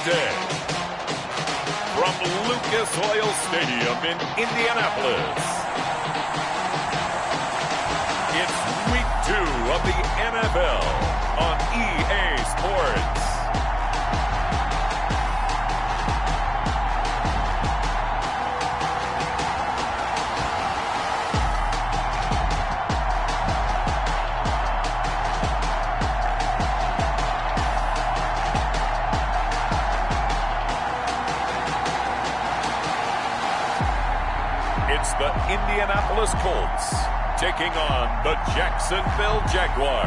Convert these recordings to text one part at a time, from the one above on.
day. From Lucas Oil Stadium in Indianapolis, it's Week 2 of the NFL on EA Sports. It's the Indianapolis Colts taking on the Jacksonville Jaguars.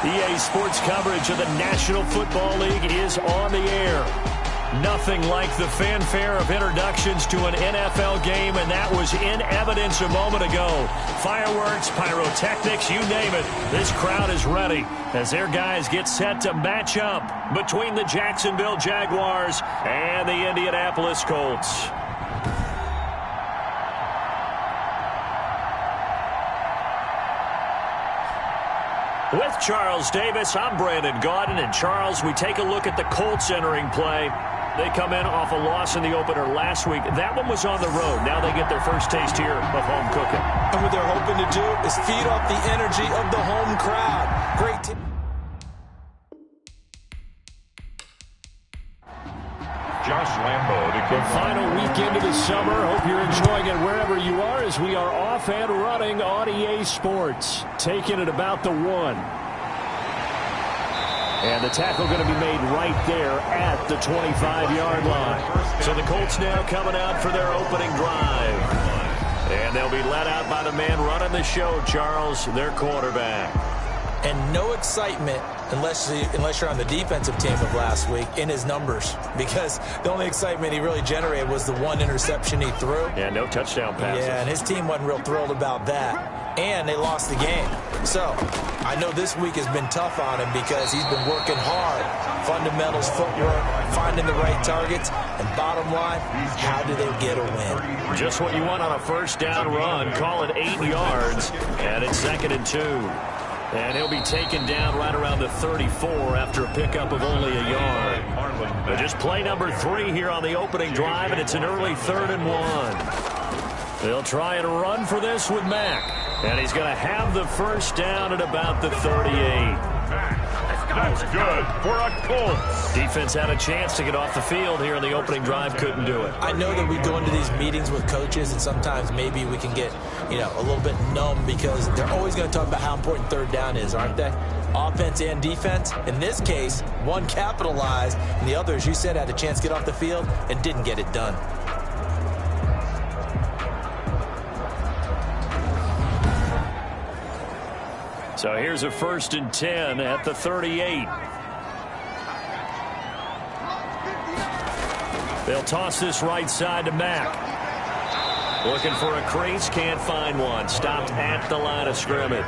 EA Sports coverage of the National Football League is on the air. Nothing like the fanfare of introductions to an NFL game, and that was in evidence a moment ago. Fireworks, pyrotechnics, you name it. This crowd is ready as their guys get set to match up between the Jacksonville Jaguars and the Indianapolis Colts. With Charles Davis, I'm Brandon Gaudin. And Charles, we take a look at the Colts entering play. They come in off a loss in the opener last week. That one was on the road. Now they get their first taste here of home cooking. And what they're hoping to do is feed off the energy of the home crowd. Great team. Josh Lambo to the final weekend of the summer. Hope you're enjoying it wherever you are as we are off and running on EA Sports. Taking it about the 1. And the tackle going to be made right there at the 25-yard line. So the Colts now coming out for their opening drive. And they'll be led out by the man running the show, Charles, their quarterback. And no excitement unless you're on the defensive team of last week in his numbers, because the only excitement he really generated was the one interception he threw. Yeah, no touchdown passes. Yeah, and his team wasn't real thrilled about that. And they lost the game. So I know this week has been tough on him because he's been working hard. Fundamentals, footwork, finding the right targets. And bottom line, how do they get a win? Just what you want on a first down run. Call it 8 yards. And it's 2nd and 2. And he'll be taken down right around the 34 after a pickup of only a yard. But just play number 3 here on the opening drive, and it's an early 3rd and 1. They'll try and run for this with Mack. And he's going to have the first down at about the 38. That's good for a Colts. Defense had a chance to get off the field here in the opening drive. Couldn't do it. I know that we go into these meetings with coaches, and sometimes maybe we can get, a little bit numb because they're always going to talk about how important 3rd down is, aren't they? Offense and defense. In this case, one capitalized, and the other, as you said, had a chance to get off the field and didn't get it done. So here's a 1st and 10 at the 38. They'll toss this right side to Mack. Looking for a crease, can't find one. Stopped at the line of scrimmage.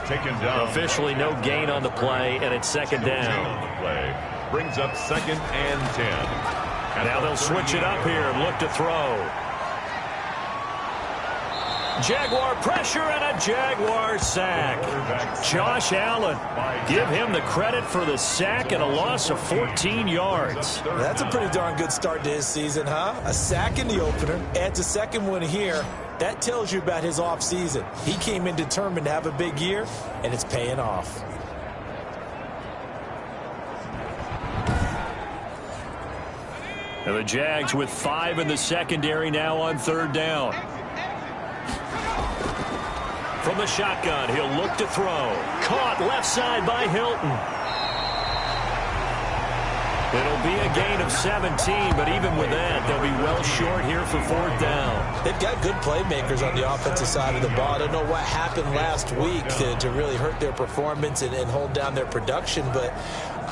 Taken down. Officially no gain on the play, and it's 2nd down. Play brings up 2nd and 10. Now they'll switch it up here and look to throw. Jaguar pressure and a Jaguar sack. Josh Allen, give him the credit for the sack and a loss of 14 yards. That's a pretty darn good start to his season, huh? A sack in the opener, adds a second one here. That tells you about his offseason. He came in determined to have a big year, and it's paying off. And the Jags with 5 in the secondary now on 3rd down. From the shotgun, he'll look to throw. Caught left side by Hilton. It'll be a gain of 17, but even with that, they'll be well short here for 4th down. They've got good playmakers on the offensive side of the ball. I don't know what happened last week to really hurt their performance and hold down their production, but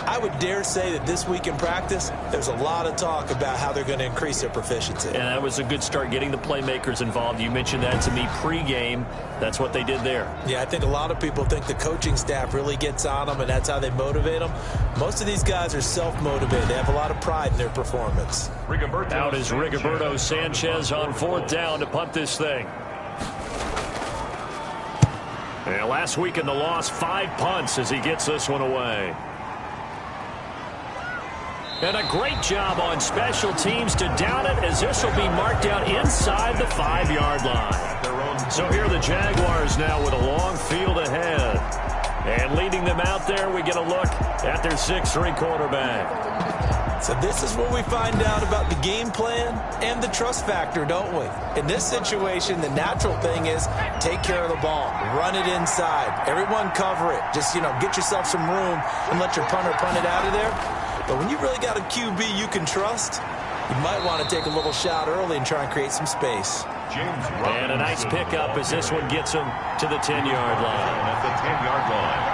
I would dare say that this week in practice, there's a lot of talk about how they're going to increase their proficiency. And that was a good start getting the playmakers involved. You mentioned that to me pregame. That's what they did there. Yeah, I think a lot of people think the coaching staff really gets on them, and that's how they motivate them. Most of these guys are self-motivated. They have a lot of pride in their performance. Out is Rigoberto Sanchez on 4th down to punt this thing. And last week in the loss, 5 punts as he gets this one away. And a great job on special teams to down it, as this will be marked out inside the 5-yard line. So here are the Jaguars now with a long field ahead. And leading them out there, we get a look at their 6'3" quarterback. So this is where we find out about the game plan and the trust factor, don't we? In this situation, the natural thing is take care of the ball. Run it inside. Everyone cover it. Just, get yourself some room and let your punter punt it out of there. But when you really got a QB you can trust, you might want to take a little shot early and try and create some space. And a nice pickup as this one gets him to the 10-yard line. At the 10-yard line,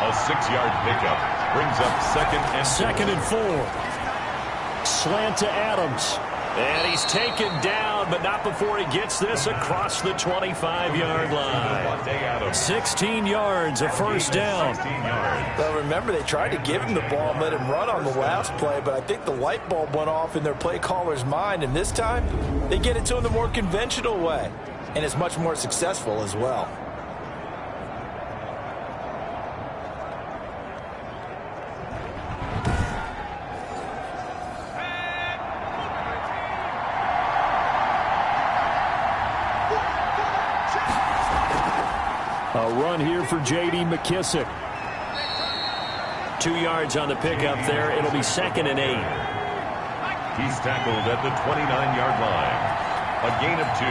a 6-yard pickup brings up second and 4. Slant to Adams. And he's taken down, but not before he gets this across the 25-yard line. 16 yards, a first down. Well, remember, they tried to give him the ball and let him run on the last play, but I think the light bulb went off in their play caller's mind, and this time they get it to him the more conventional way, and it's much more successful as well. A run here for J.D. McKissick. 2 yards on the pickup there. It'll be 2nd and 8. He's tackled at the 29-yard line. A gain of 2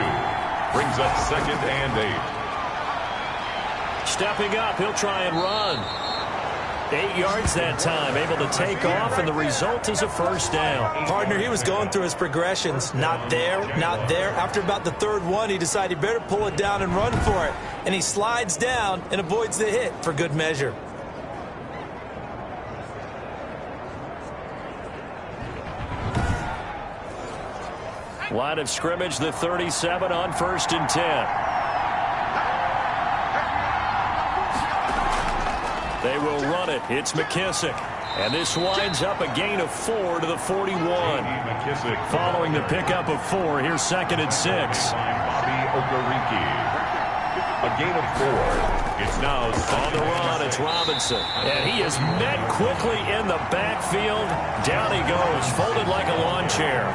brings up 2nd and 8. Stepping up, he'll try and run. 8 yards that time, able to take off, and the result is a first down. Partner, he was going through his progressions. Not there, not there. After about the 3rd one, he decided he better pull it down and run for it. And he slides down and avoids the hit for good measure. Line of scrimmage, the 37 on 1st and 10. They will run it. It's McKissick. And this winds up a gain of 4 to the 41. Following the pickup of 4, here's 2nd and 6. A gain of 4. It's now on the run. It's Robinson. And he is met quickly in the backfield. Down he goes, folded like a lawn chair.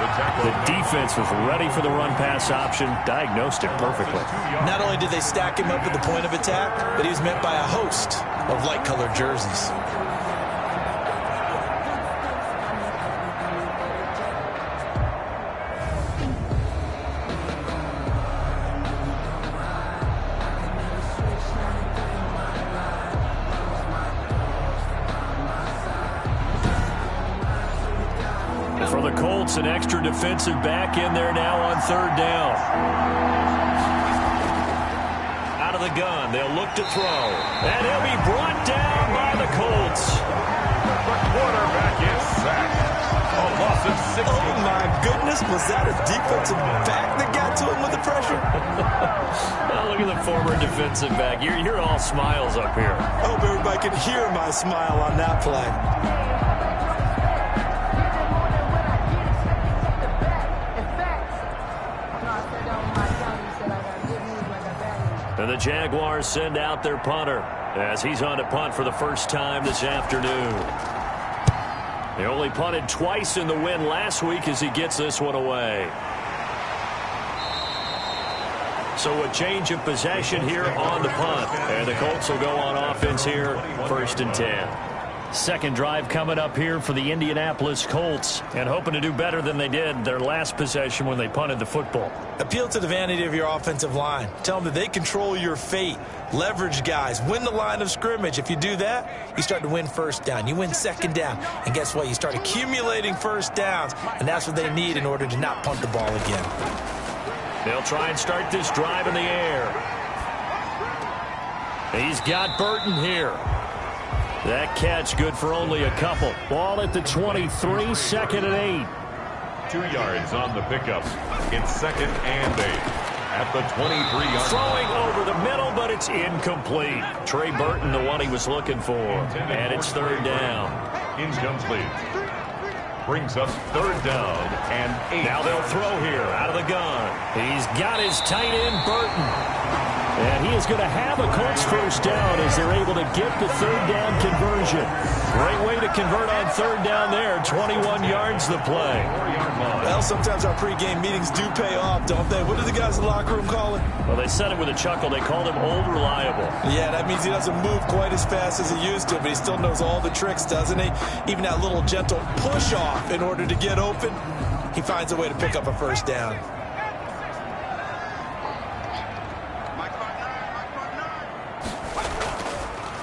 The defense was ready for the run-pass option, diagnosed it perfectly. Not only did they stack him up at the point of attack, but he was met by a host of light-colored jerseys. For the Colts, an extra defensive back in there now on 3rd down. Out of the gun, they'll look to throw. And he'll be brought down by the Colts. The quarterback is sacked. A loss of 60. Oh, my goodness. Was that a defensive back that got to him with the pressure? Well, look at the former defensive back. You're all smiles up here. I hope everybody could hear my smile on that play. And the Jaguars send out their punter as he's on to punt for the first time this afternoon. They only punted twice in the win last week as he gets this one away. So a change of possession here on the punt. And the Colts will go on offense here, 1st and 10. Second drive coming up here for the Indianapolis Colts, and hoping to do better than they did their last possession when they punted the football. Appeal to the vanity of your offensive line. Tell them that they control your fate. Leverage guys. Win the line of scrimmage. If you do that, you start to win first down. You win second down. And guess what? You start accumulating first downs, and that's what they need in order to not punt the ball again. They'll try and start this drive in the air. He's got Burton here. That catch good for only a couple. Ball at the 23, 2nd and 8. 2 yards on the pickup. It's 2nd and 8. At the 23-yard Throwing over the middle, but it's incomplete. Trey Burton, the one he was looking for. And it's 3rd down. Incomplete. Brings up 3rd down and 8. Now they'll throw here out of the gun. He's got his tight end, Burton. And he is going to have a Colts first down as they're able to get the third down conversion. Great way to convert on third down there. 21 yards the play. Well, sometimes our pregame meetings do pay off, don't they? What do the guys in the locker room call it? Well, they said it with a chuckle. They called him old reliable. Yeah, that means he doesn't move quite as fast as he used to, but he still knows all the tricks, doesn't he? Even that little gentle push-off in order to get open, he finds a way to pick up a first down.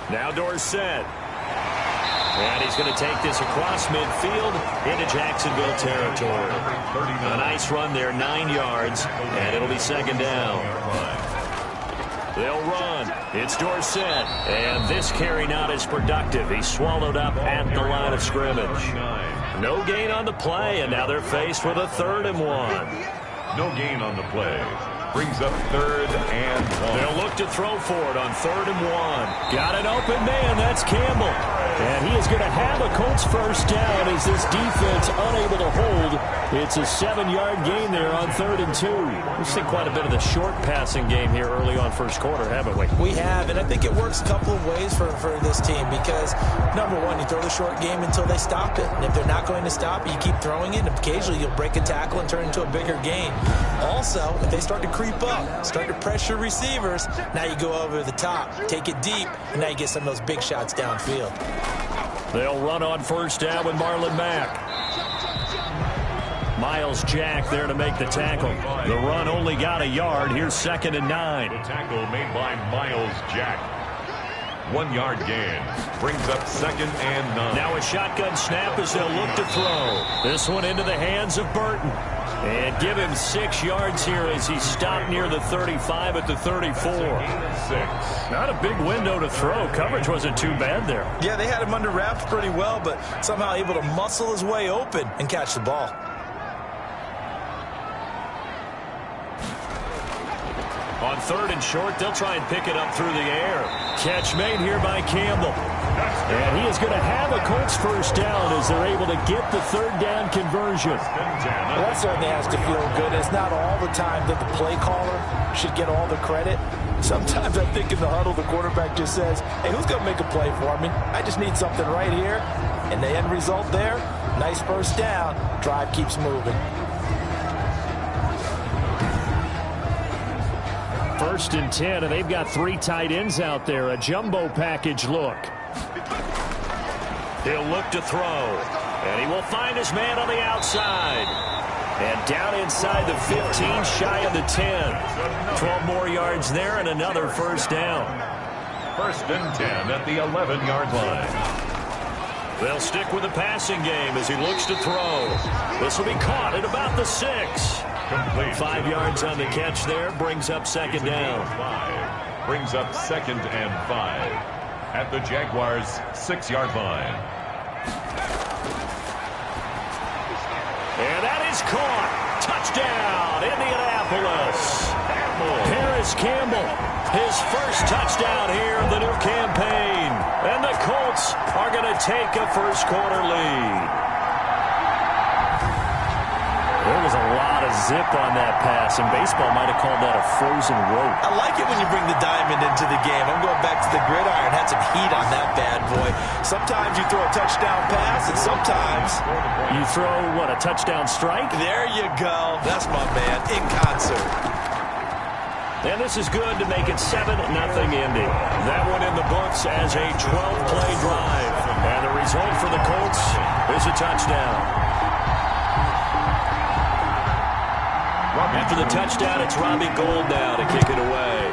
Now Dorsett. And he's going to take this across midfield into Jacksonville territory. A nice run there, 9 yards, and it'll be second down. They'll run. It's Dorsett. And this carry not as productive. He's swallowed up at the line of scrimmage. No gain on the play, and now they're faced with a 3rd and 1. No gain on the play. Brings up 3rd and 1. They'll look to throw for it on 3rd and 1. Got an open man. That's Campbell. And he is going to have a Colts first down as this defense unable to hold. It's a 7-yard gain there on 3rd and 2. We've seen quite a bit of the short passing game here early on first quarter, haven't we? We have, and I think it works a couple of ways for this team because, number one, you throw the short game until they stop it. And if they're not going to stop it, you keep throwing it, and occasionally you'll break a tackle and turn it into a bigger gain. Also, if they start to creep up, start to pressure receivers, now you go over the top, take it deep, and now you get some of those big shots downfield. They'll run on first down with Marlon Mack. Miles Jack there to make the tackle. The run only got a yard. Here's 2nd and 9. The tackle made by Miles Jack. 1-yard gain. Brings up 2nd and 9. Now a shotgun snap as they'll look to throw. This one into the hands of Burton. And give him 6 yards here as he stopped near the 35 at the 34. Not a big window to throw. Coverage wasn't too bad there. Yeah, they had him under wraps pretty well, but somehow able to muscle his way open and catch the ball. On 3rd and short, they'll try and pick it up through the air. Catch made here by Campbell. And he is going to have a Colts first down as they're able to get the 3rd down conversion. Well, that certainly has to feel good. It's not all the time that the play caller should get all the credit. Sometimes I think in the huddle, the quarterback just says, hey, who's going to make a play for me? I just need something right here. And the end result there, nice first down. Drive keeps moving. 1st and 10, and they've got 3 tight ends out there. A jumbo package look. He'll look to throw, and he will find his man on the outside. And down inside the 15, shy of the 10. 12 more yards there and another first down. 1st and 10 at the 11-yard line. They'll stick with the passing game as he looks to throw. This will be caught at about the 6. Complete. 5 yards on the catch there, brings up 2nd down. 5. Brings up 2nd and 5 at the Jaguars' 6-yard line. And that is caught. Touchdown, Indianapolis. Paris Campbell, his first touchdown here of the new campaign. And the Colts are going to take a first quarter lead. There was a lot of zip on that pass, and baseball might have called that a frozen rope. I like it when you bring the diamond into the game. I'm going back to the gridiron. Had some heat on that bad boy. Sometimes you throw a touchdown pass, and sometimes you throw, what, a touchdown strike? There you go. That's my man, in concert. And this is good to make it 7-0 Indy. That one in the books as a 12-play drive. And the result for the Colts is a touchdown. After the touchdown, it's Robbie Gould now to kick it away.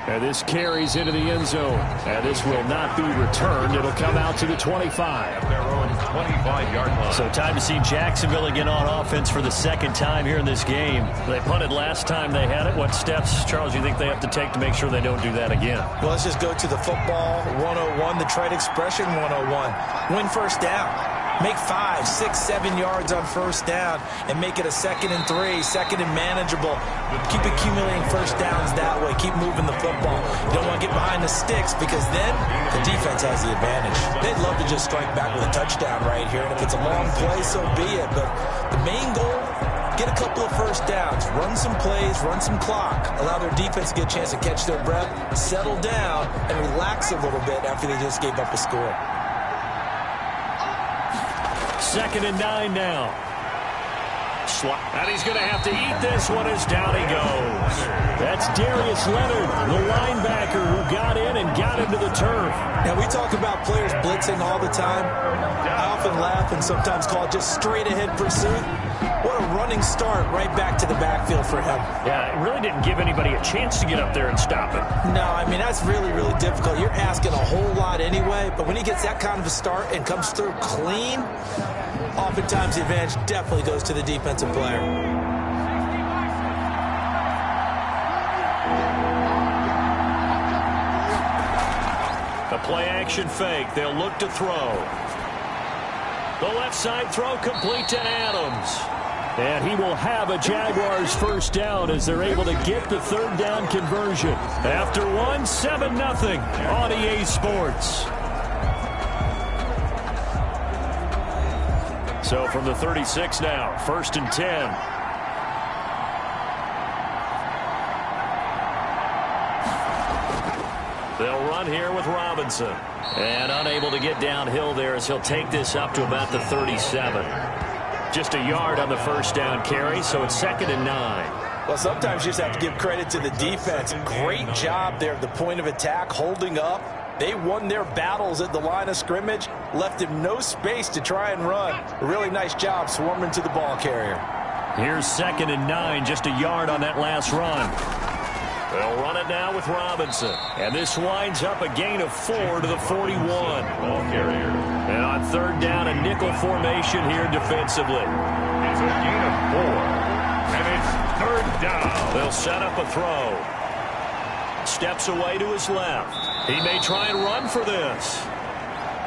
And this carries into the end zone. And this will not be returned. It'll come out to the 25. Their own 25-yard line. So time to see Jacksonville again on offense for the 2nd time here in this game. They punted last time they had it. What steps, Charles, do you think they have to take to make sure they don't do that again? Well, let's just go to the football 101, the trade expression 101. Win first down. Make 5, 6, 7 yards on first down and make it a 2nd and 3, 2nd and manageable. Keep accumulating first downs that way. Keep moving the football. You don't want to get behind the sticks because then the defense has the advantage. They'd love to just strike back with a touchdown right here, and if it's a long play, so be it. But the main goal get a couple of first downs, run some plays, run some clock, allow their defense to get a chance to catch their breath, settle down, and relax a little bit after they just gave up a score. 2nd and 9 now. And he's going to have to eat this one as down he goes. That's Darius Leonard, the linebacker who got in and got into the turf. Now, we talk about players blitzing all the time. I often laugh and sometimes call it just straight-ahead pursuit. What a running start right back to the backfield for him. Yeah, it really didn't give anybody a chance to get up there and stop him. No, I mean, that's really, really difficult. You're asking a whole lot anyway, but when he gets that kind of a start and comes through clean, oftentimes the advantage definitely goes to the defensive player. A play-action fake. They'll look to throw. The left side throw complete to Adams. And he will have a Jaguars first down as they're able to get the 3rd down conversion. After 7-0 on EA Sports. So from the 36 now, 1st and 10. They'll run here with Robinson. And unable to get downhill there as he'll take this up to about the 37. Just a yard on the first down carry, so it's 2nd and 9. Well, sometimes you just have to give credit to the defense. Great job there at the point of attack, holding up. They won their battles at the line of scrimmage, left him no space to try and run. A really nice job swarming to the ball carrier. Here's 2nd and 9, just a yard on that last run. They'll run it now with Robinson. And this winds up a gain of 4 to the 41. Ball carrier. And on 3rd down, a nickel formation here defensively. It's a gain of 4. And it's 3rd down. They'll set up a throw. Steps away to his left. He may try and run for this.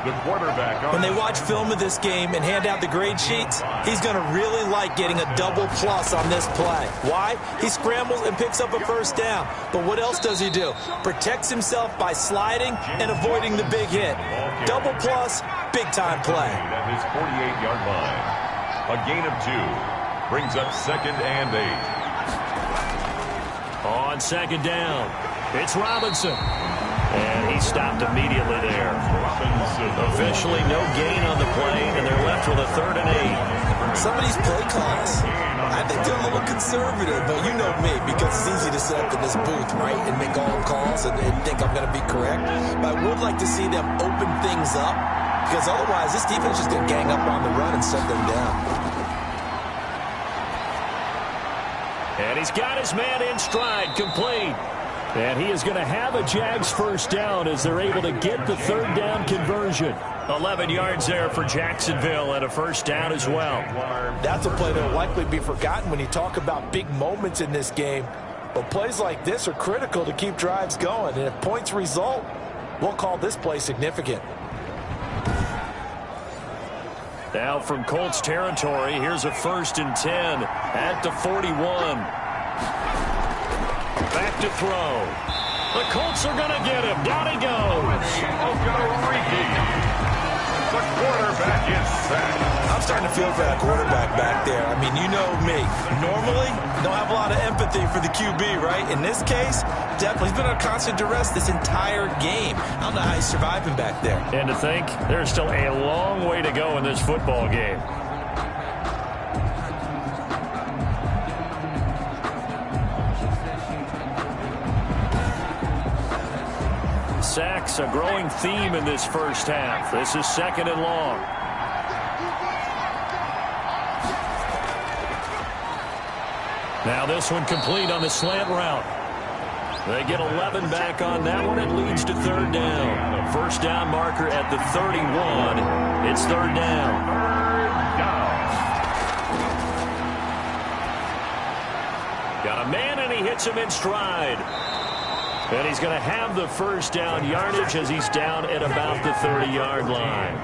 The quarterback. When they watch film of this game and hand out the grade sheets, he's going to really like getting a double plus on this play. Why? He scrambles and picks up a first down. But what else does he do? Protects himself by sliding and avoiding the big hit. Double plus, big-time play. At his 48-yard line. A gain of 2 brings up 2nd and 8. On 2nd down, it's Robinson. And he stopped immediately there. Officially no gain on the play, and they're left with a 3rd and 8. Some of these play calls, I think they're a little conservative, but you know me, because it's easy to sit up in this booth, right, and make all calls and think I'm going to be correct. But I would like to see them open things up, because otherwise this defense is just going to gang up on the run and shut them down. And he's got his man in stride, complete. And he is going to have a Jags first down as they're able to get the 3rd down conversion. 11 yards there for Jacksonville and a first down as well. That's a play that will likely be forgotten when you talk about big moments in this game. But plays like this are critical to keep drives going. And if points result, we'll call this play significant. Now from Colts territory, here's a 1st and 10 at the 41. Back to throw. The Colts are going to get him. Down he goes. The quarterback is sacked. I'm starting to feel for that quarterback back there. I mean, you know me. Normally, don't have a lot of empathy for the QB, right? In this case, definitely. He's been under constant duress this entire game. I don't know how he's surviving back there. And to think, there's still a long way to go in this football game. Sacks, a growing theme in this first half. This is 2nd and long. Now this one complete on the slant route. They get 11 back on that one. It leads to 3rd down. First down marker at the 31. It's 3rd down. Got a man and he hits him in stride. And he's going to have the first down yardage as he's down at about the 30-yard line.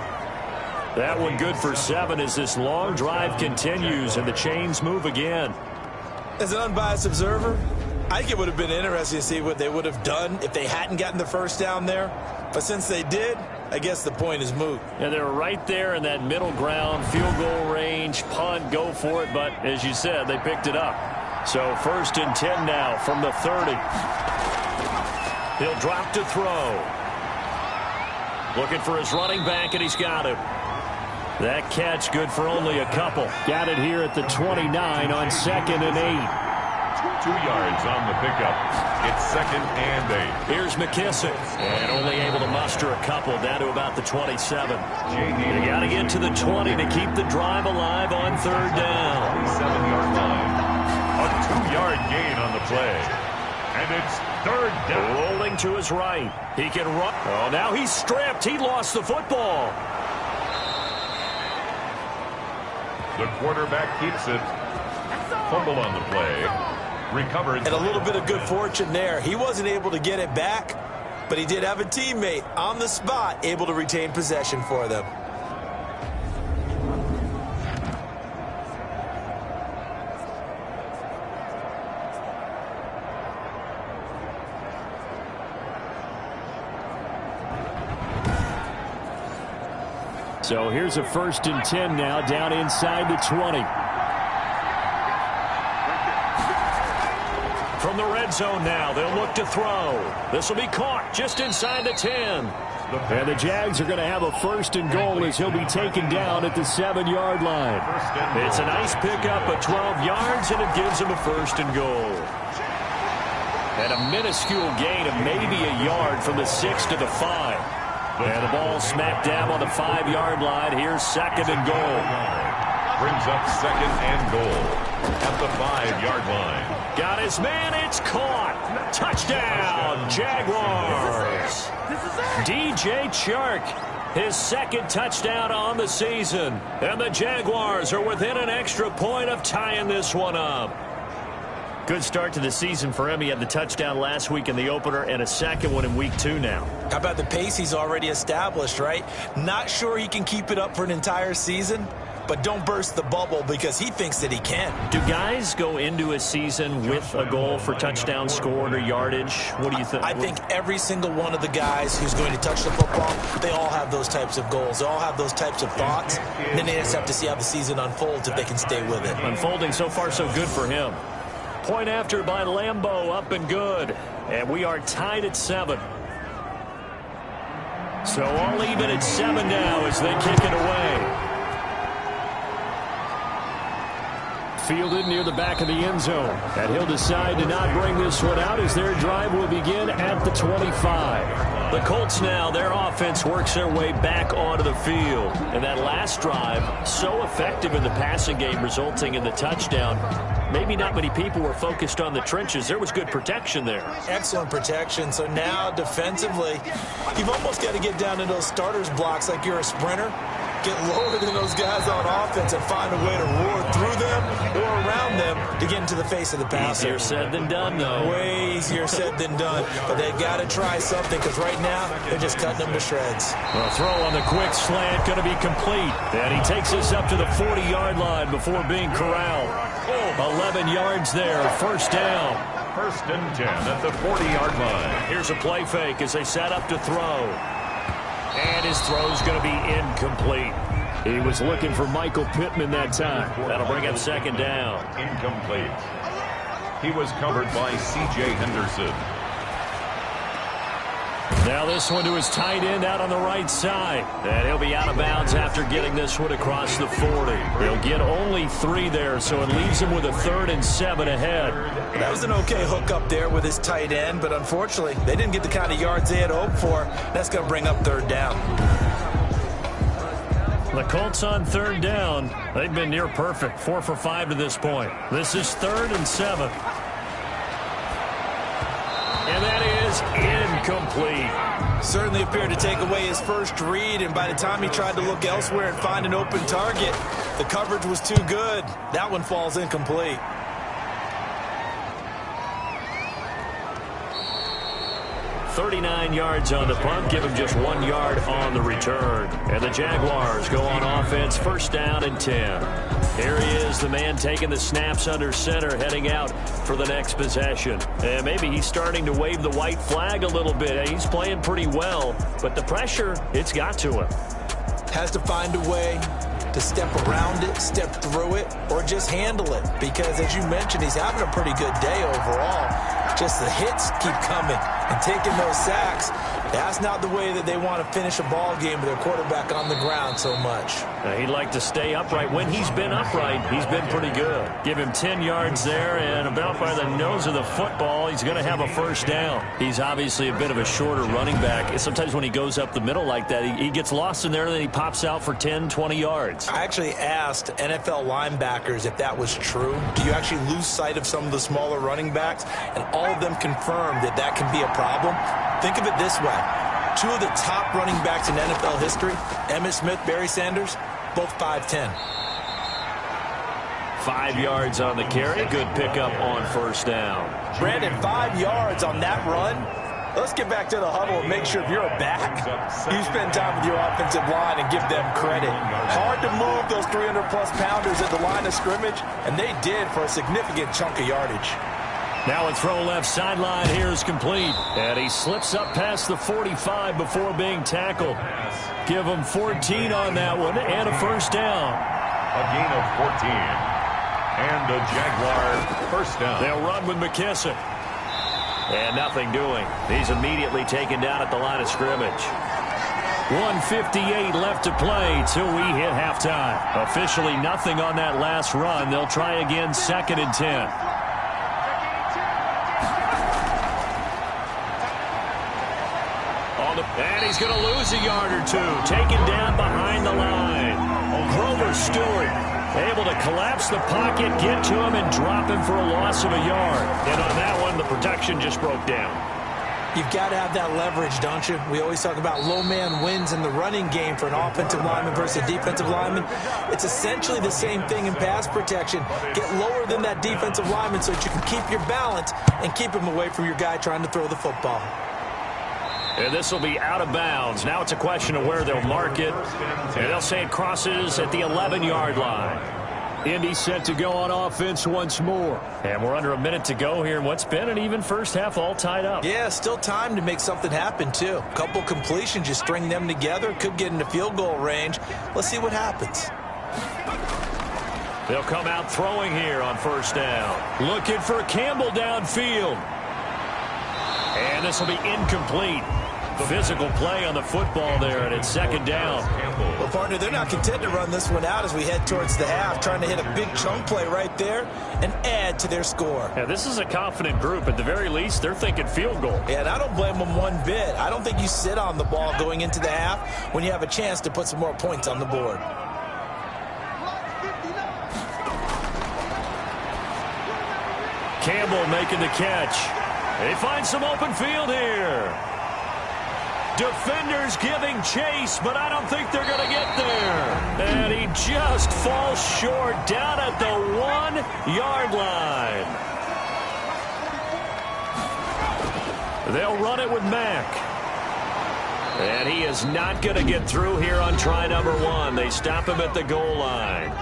That one good for 7 as this long drive continues and the chains move again. As an unbiased observer, I think it would have been interesting to see what they would have done if they hadn't gotten the first down there. But since they did, I guess the point is moot. And they're right there in that middle ground, field goal range, punt, go for it. But as you said, they picked it up. So 1st and 10 now from the 30. He'll drop to throw. Looking for his running back, and he's got him. That catch good for only a couple. Got it here at the 29 on 2nd and 8. 2 yards on the pickup. It's 2nd and 8. Here's McKissick. And only able to muster a couple down to about the 27. They got to get to the 20 to keep the drive alive on 3rd down. 27-yard line. A 2-yard gain on the play. And it's 3rd down. Rolling to his right. He can run. Oh, now he's stripped. He lost the football. The quarterback keeps it. Fumble on the play. Recovered. And a little bit of good fortune there. He wasn't able to get it back, but he did have a teammate on the spot able to retain possession for them. So here's a 1st and 10 now down inside the 20. From the red zone now, they'll look to throw. This will be caught just inside the 10. And the Jags are going to have a 1st and goal as he'll be taken down at the 7-yard line. It's a nice pickup of 12 yards, and it gives them a 1st and goal. And a minuscule gain of maybe a yard from the 6 to the 5. And the ball smack dab on the 5-yard line. Here's 2nd and goal. Brings up 2nd and goal at the 5-yard line. Got his man. It's caught. Touchdown, Jaguars. DJ Chark, his 2nd touchdown on the season. And the Jaguars are within an extra point of tying this one up. Good start to the season for him. He had the touchdown last week in the opener and a 2nd one in week 2 now. How about the pace he's already established, right? Not sure he can keep it up for an entire season, but don't burst the bubble because he thinks that he can. Do guys go into a season with a goal for touchdown scored or yardage? What do you think? I think every single one of the guys who's going to touch the football, they all have those types of goals. They all have those types of thoughts. Then they just have to see how the season unfolds if they can stay with it. Unfolding so far so good for him. Point after by Lambeau, up and good. And we are tied at 7. So all even at 7 now as they kick it away. Fielded near the back of the end zone. And he'll decide to not bring this one out as their drive will begin at the 25. The Colts now, their offense works their way back onto the field. And that last drive, so effective in the passing game, resulting in the touchdown. Maybe not many people were focused on the trenches. There was good protection there. Excellent protection. So now defensively, you've almost got to get down to those starters blocks like you're a sprinter. Get lower than those guys on offense and find a way to roar through them or around them to get into the face of the passer. Easier said than done, though. Way easier said than done. But they've got to try something because right now they're just cutting them to shreds. Well, throw on the quick slant going to be complete. And he takes us up to the 40-yard line before being corralled. 11 yards there, 1st down. 1st and 10 at the 40-yard line. Here's a play fake as they set up to throw. And his throw's going to be incomplete. He was looking for Michael Pittman that time. That'll bring up 2nd down. Incomplete. He was covered by C.J. Henderson. Now this one to his tight end out on the right side. And he'll be out of bounds after getting this one across the 40. He'll get only 3 there, so it leaves him with a 3rd and 7 ahead. That was an okay hook up there with his tight end, but unfortunately, they didn't get the kind of yards they had hoped for. That's going to bring up 3rd down. The Colts on 3rd down. They've been near perfect, 4 for 5 to this point. This is 3rd and 7. And that is incomplete. Certainly appeared to take away his first read, and by the time he tried to look elsewhere and find an open target, the coverage was too good. That one falls incomplete. 39 yards on the punt, give him just 1 yard on the return. And the Jaguars go on offense, 1st down and 10. Here he is, the man taking the snaps under center, heading out for the next possession. And maybe he's starting to wave the white flag a little bit. He's playing pretty well, but the pressure, it's got to him. Has to find a way to step around it, step through it, or just handle it. Because, as you mentioned, he's having a pretty good day overall. Just the hits keep coming and taking those sacks. That's not the way that they want to finish a ball game with their quarterback on the ground so much. He'd like to stay upright. When he's been upright, he's been pretty good. Give him 10 yards there, and about by the nose of the football, he's going to have a first down. He's obviously a bit of a shorter running back. And sometimes when he goes up the middle like that, he gets lost in there, and then he pops out for 10, 20 yards. I actually asked NFL linebackers if that was true. Do you actually lose sight of some of the smaller running backs? And all of them confirmed that that can be a problem. Think of it this way. Two of the top running backs in NFL history, Emmitt Smith, Barry Sanders, both 5'10". 5 yards on the carry. Good pickup on first down. Brandon, 5 yards on that run. Let's get back to the huddle and make sure if you're a back, you spend time with your offensive line and give them credit. Hard to move those 300-plus pounders at the line of scrimmage, and they did for a significant chunk of yardage. Now a throw left sideline here is complete. And he slips up past the 45 before being tackled. Give him 14 on that one and a first down. A gain of 14. And a Jaguar first down. They'll run with McKissick. And nothing doing. He's immediately taken down at the line of scrimmage. 1:58 left to play till we hit halftime. Officially nothing on that last run. They'll try again, 2nd and 10. And he's going to lose a yard or two. Taken down behind the line. Grover Stewart able to collapse the pocket, get to him, and drop him for a loss of a yard. And on that one, the protection just broke down. You've got to have that leverage, don't you? We always talk about low man wins in the running game for an offensive lineman versus a defensive lineman. It's essentially the same thing in pass protection. Get lower than that defensive lineman so that you can keep your balance and keep him away from your guy trying to throw the football. And this will be out of bounds. Now it's a question of where they'll mark it. And they'll say it crosses at the 11-yard line. Indy set to go on offense once more. And we're under a minute to go here in what's been an even first half, all tied up. Yeah, still time to make something happen, too. A couple completions, you string them together, could get into field goal range. Let's see what happens. They'll come out throwing here on first down. Looking for Campbell downfield. And this will be incomplete. Physical play on the football there, and it's 2nd down. Well, partner, they're not content to run this one out as we head towards the half, trying to hit a big chunk play right there and add to their score. Yeah, this is a confident group. At the very least, they're thinking field goal. Yeah, and I don't blame them one bit. I don't think you sit on the ball going into the half when you have a chance to put some more points on the board. Campbell making the catch. They find some open field here. Defenders giving chase, but I don't think they're going to get there. And he just falls short down at the 1-yard line. They'll run it with Mack. And he is not going to get through here on try number 1. They stop him at the goal line.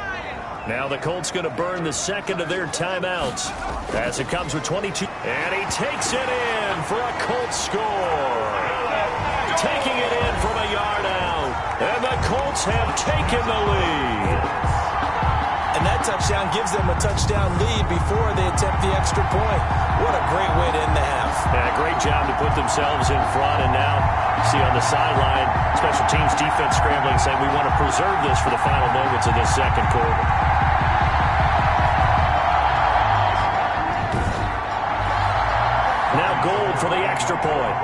Now the Colts going to burn the second of their timeouts as it comes with 22. And he takes it in for a Colts score. Taking it in from a yard out. And the Colts have taken the lead. And that touchdown gives them a touchdown lead before they attempt the extra point. What a great way to end the half. Yeah, great job to put themselves in front. And now, see on the sideline, special teams defense scrambling, saying we want to preserve this for the final moments of this second quarter. Now Gould for the extra point.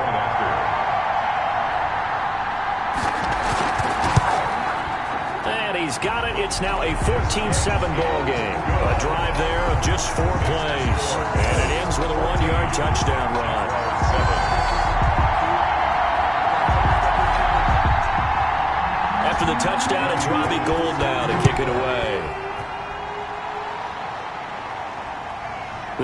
He's got it. It's now a 14-7 ball game. A drive there of just 4 plays. And it ends with a 1-yard touchdown run. After the touchdown, it's Robbie Gould now to kick it away.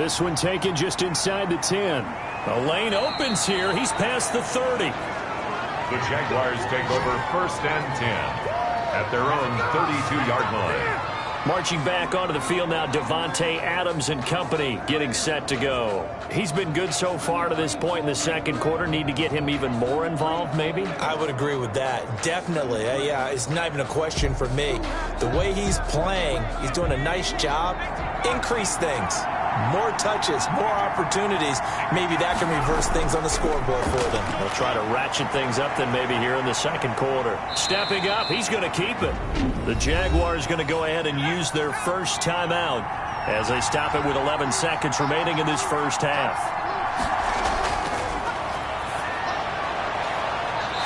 This one taken just inside the 10. The lane opens here. He's past the 30. The Jaguars take over 1st and 10. At their own 32-yard line. Marching back onto the field now, Devontae Adams and company getting set to go. He's been good so far to this point in the second quarter. Need to get him even more involved, maybe? I would agree with that. Definitely. Yeah, it's not even a question for me. The way he's playing, he's doing a nice job. Increase things. More touches, more opportunities. Maybe that can reverse things on the scoreboard for them. They'll try to ratchet things up then maybe here in the second quarter. Stepping up, he's going to keep it. The Jaguars going to go ahead and use their first timeout as they stop it with 11 seconds remaining in this first half.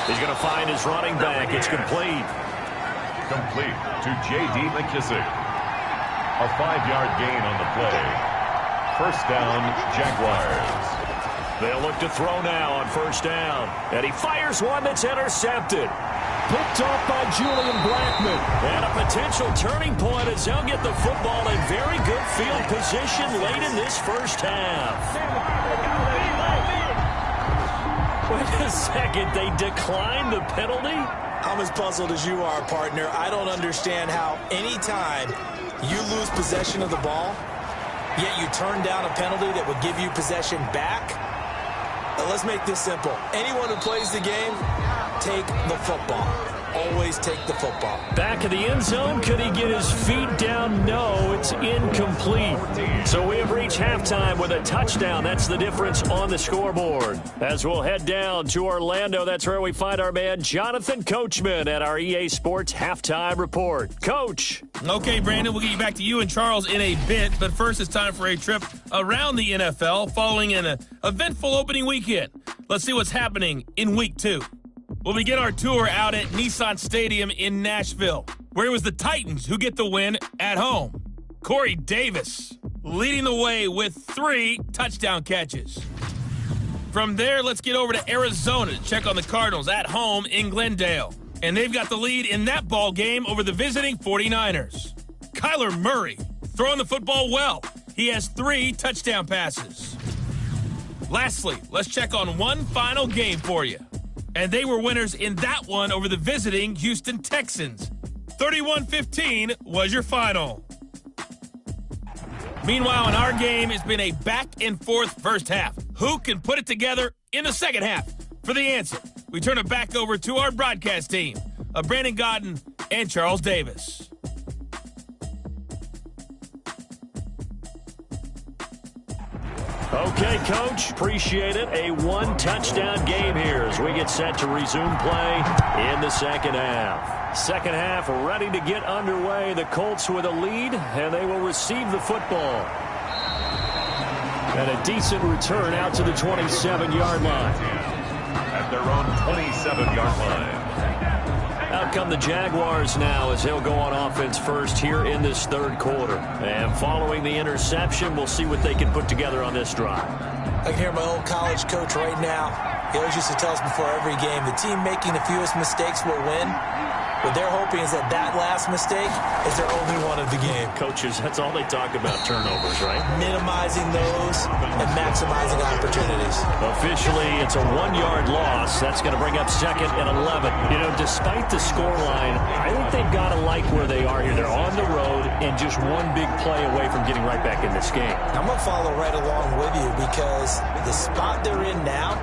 He's going to find his running back. It's complete. Complete to J.D. McKissick. A 5-yard gain on the play. First down, Jaguars. They'll look to throw now on first down. And he fires one that's intercepted. Picked off by Julian Blackmon. And a potential turning point as they'll get the football in very good field position late in this first half. Wait a second, they declined the penalty? I'm as puzzled as you are, partner. I don't understand how anytime you lose possession of the ball, yet you turn down a penalty that would give you possession back. Let's make this simple. Anyone who plays the game, take the football. Always take the football. Back in the end zone. Could he get his feet down? No, it's incomplete. So we have reached halftime with a touchdown. That's the difference on the scoreboard. As we'll head down to Orlando, that's where we find our man Jonathan Coachman at our EA Sports Halftime Report. Coach. Okay, Brandon, we'll get you back to you and Charles in a bit. But first, it's time for a trip around the NFL following an eventful opening weekend. Let's see what's happening in Week 2. We'll begin our tour out at Nissan Stadium in Nashville, where it was the Titans who get the win at home. Corey Davis leading the way with 3 touchdown catches. From there, let's get over to Arizona to check on the Cardinals at home in Glendale. And they've got the lead in that ball game over the visiting 49ers. Kyler Murray throwing the football well. He has 3 touchdown passes. Lastly, let's check on one final game for you. And they were winners in that one over the visiting Houston Texans. 31-15 was your final. Meanwhile, in our game, it's been a back-and-forth first half. Who can put it together in the second half? For the answer, we turn it back over to our broadcast team of Brandon Godden and Charles Davis. Okay, Coach, appreciate it. A 1-touchdown game here as we get set to resume play in the second half. Second half ready to get underway. The Colts with a lead, and they will receive the football. And a decent return out to the 27-yard line. At their own 27-yard line. Out come the Jaguars now as they'll go on offense first here in this third quarter. And following the interception, we'll see what they can put together on this drive. I can hear my old college coach right now. He always used to tell us before every game, the team making the fewest mistakes will win. What they're hoping is that last mistake is their only one of the game. Coaches, that's all they talk about, turnovers, right? Minimizing those and maximizing opportunities. Officially, it's a 1-yard loss. That's going to bring up second and 11. You know, despite the scoreline, I think they've got to like where they are here. They're on the road and just one big play away from getting right back in this game. I'm going to follow right along with you because the spot they're in now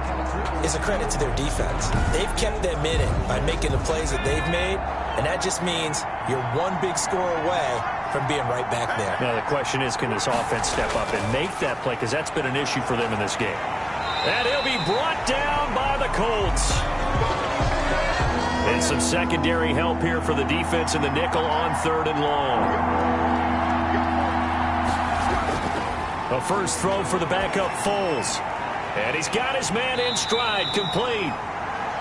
is a credit to their defense. They've kept them in it by making the plays that they've made. And that just means you're one big score away from being right back there. Now, the question is, can this offense step up and make that play? Because that's been an issue for them in this game. And he'll be brought down by the Colts. And some secondary help here for the defense in the nickel on 3rd and long. A first throw for the backup Foles. And he's got his man in stride, complete.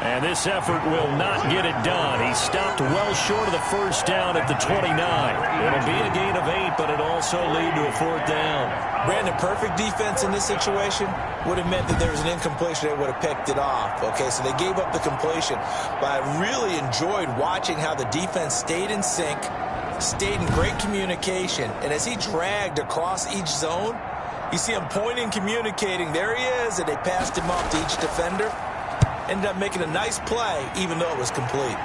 And this effort will not get it done. He stopped well short of the first down at the 29. It'll be a gain of 8, but it'll also lead to a 4th down. Brandon, perfect defense in this situation would have meant that there was an incompletion. They would have picked it off. Okay, so they gave up the completion. But I really enjoyed watching how the defense stayed in sync, stayed in great communication. And as he dragged across each zone, you see him pointing, communicating. There he is, and they passed him off to each defender. Ended up making a nice play, even though it was complete.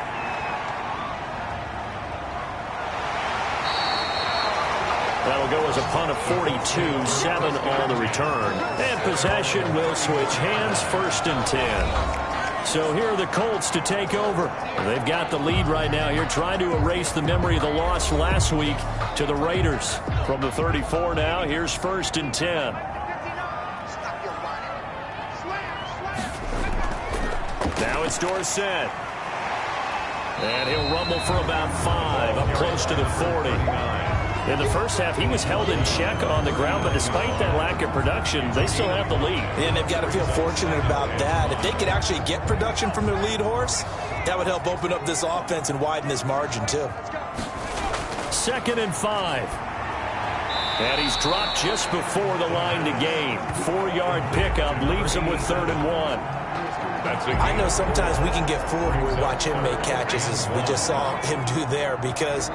That'll go as a punt of 42, 7 on the return. And possession will switch hands, 1st and 10. So here are the Colts to take over. They've got the lead right now here, trying to erase the memory of the loss last week to the Raiders. From the 34 now, here's 1st and 10. Now it's Dorsett. And he'll rumble for about 5, up close to the 40. In the first half, he was held in check on the ground, but despite that lack of production, they still have the lead. And they've got to feel fortunate about that. If they could actually get production from their lead horse, that would help open up this offense and widen this margin, too. 2nd and 5. And he's dropped just before the line to gain. 4-yard pickup leaves him with 3rd and 1. I know sometimes we can get fooled when we watch him make catches, as we just saw him do there, because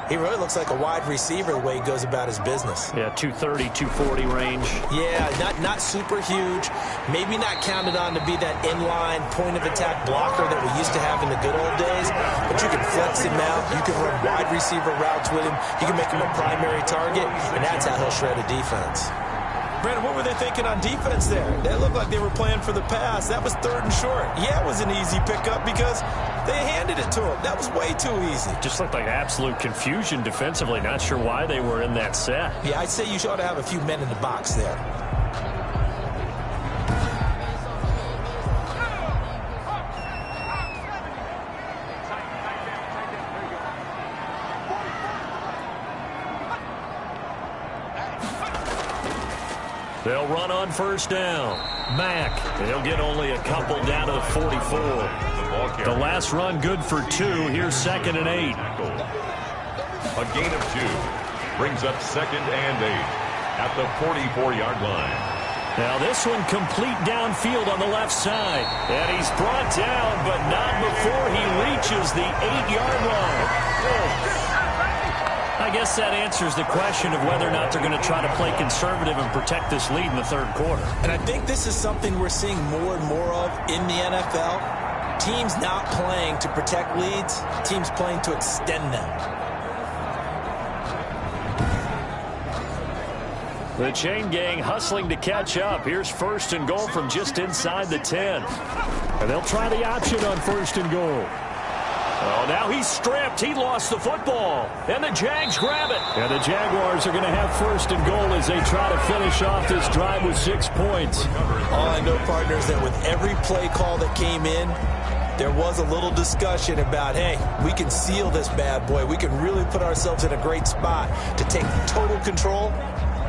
he really looks like a wide receiver the way he goes about his business. Yeah, 230, 240 range. Yeah, not super huge. Maybe not counted on to be that inline point-of-attack blocker that we used to have in the good old days, but you can flex him out. You can run wide receiver routes with him. You can make him a primary target, and that's how he'll shred a defense. Brandon, what were they thinking on defense there? They looked like they were playing for the pass. That was 3rd and short. Yeah, it was an easy pickup because they handed it to him. That was way too easy. Just looked like absolute confusion defensively. Not sure why they were in that set. Yeah, I'd say you ought to have a few men in the box there. They'll run on 1st down. Mack, they'll get only a couple down to the 44. The last run good for 2. Here's 2nd and 8. A gain of 2 brings up 2nd and 8 at the 44-yard line. Now this one complete downfield on the left side. And he's brought down, but not before he reaches the 8-yard line. I guess that answers the question of whether or not they're going to try to play conservative and protect this lead in the 3rd quarter. And I think this is something we're seeing more and more of in the NFL. Teams not playing to protect leads, teams playing to extend them. The chain gang hustling to catch up. Here's 1st and goal from just inside the 10. And they'll try the option on 1st and goal. Oh, now he's stripped. He lost the football. And the Jags grab it. And the Jaguars are going to have 1st and goal as they try to finish off this drive with 6 points. All I know, partners, that with every play call that came in, there was a little discussion about, hey, we can seal this bad boy. We can really put ourselves in a great spot to take total control.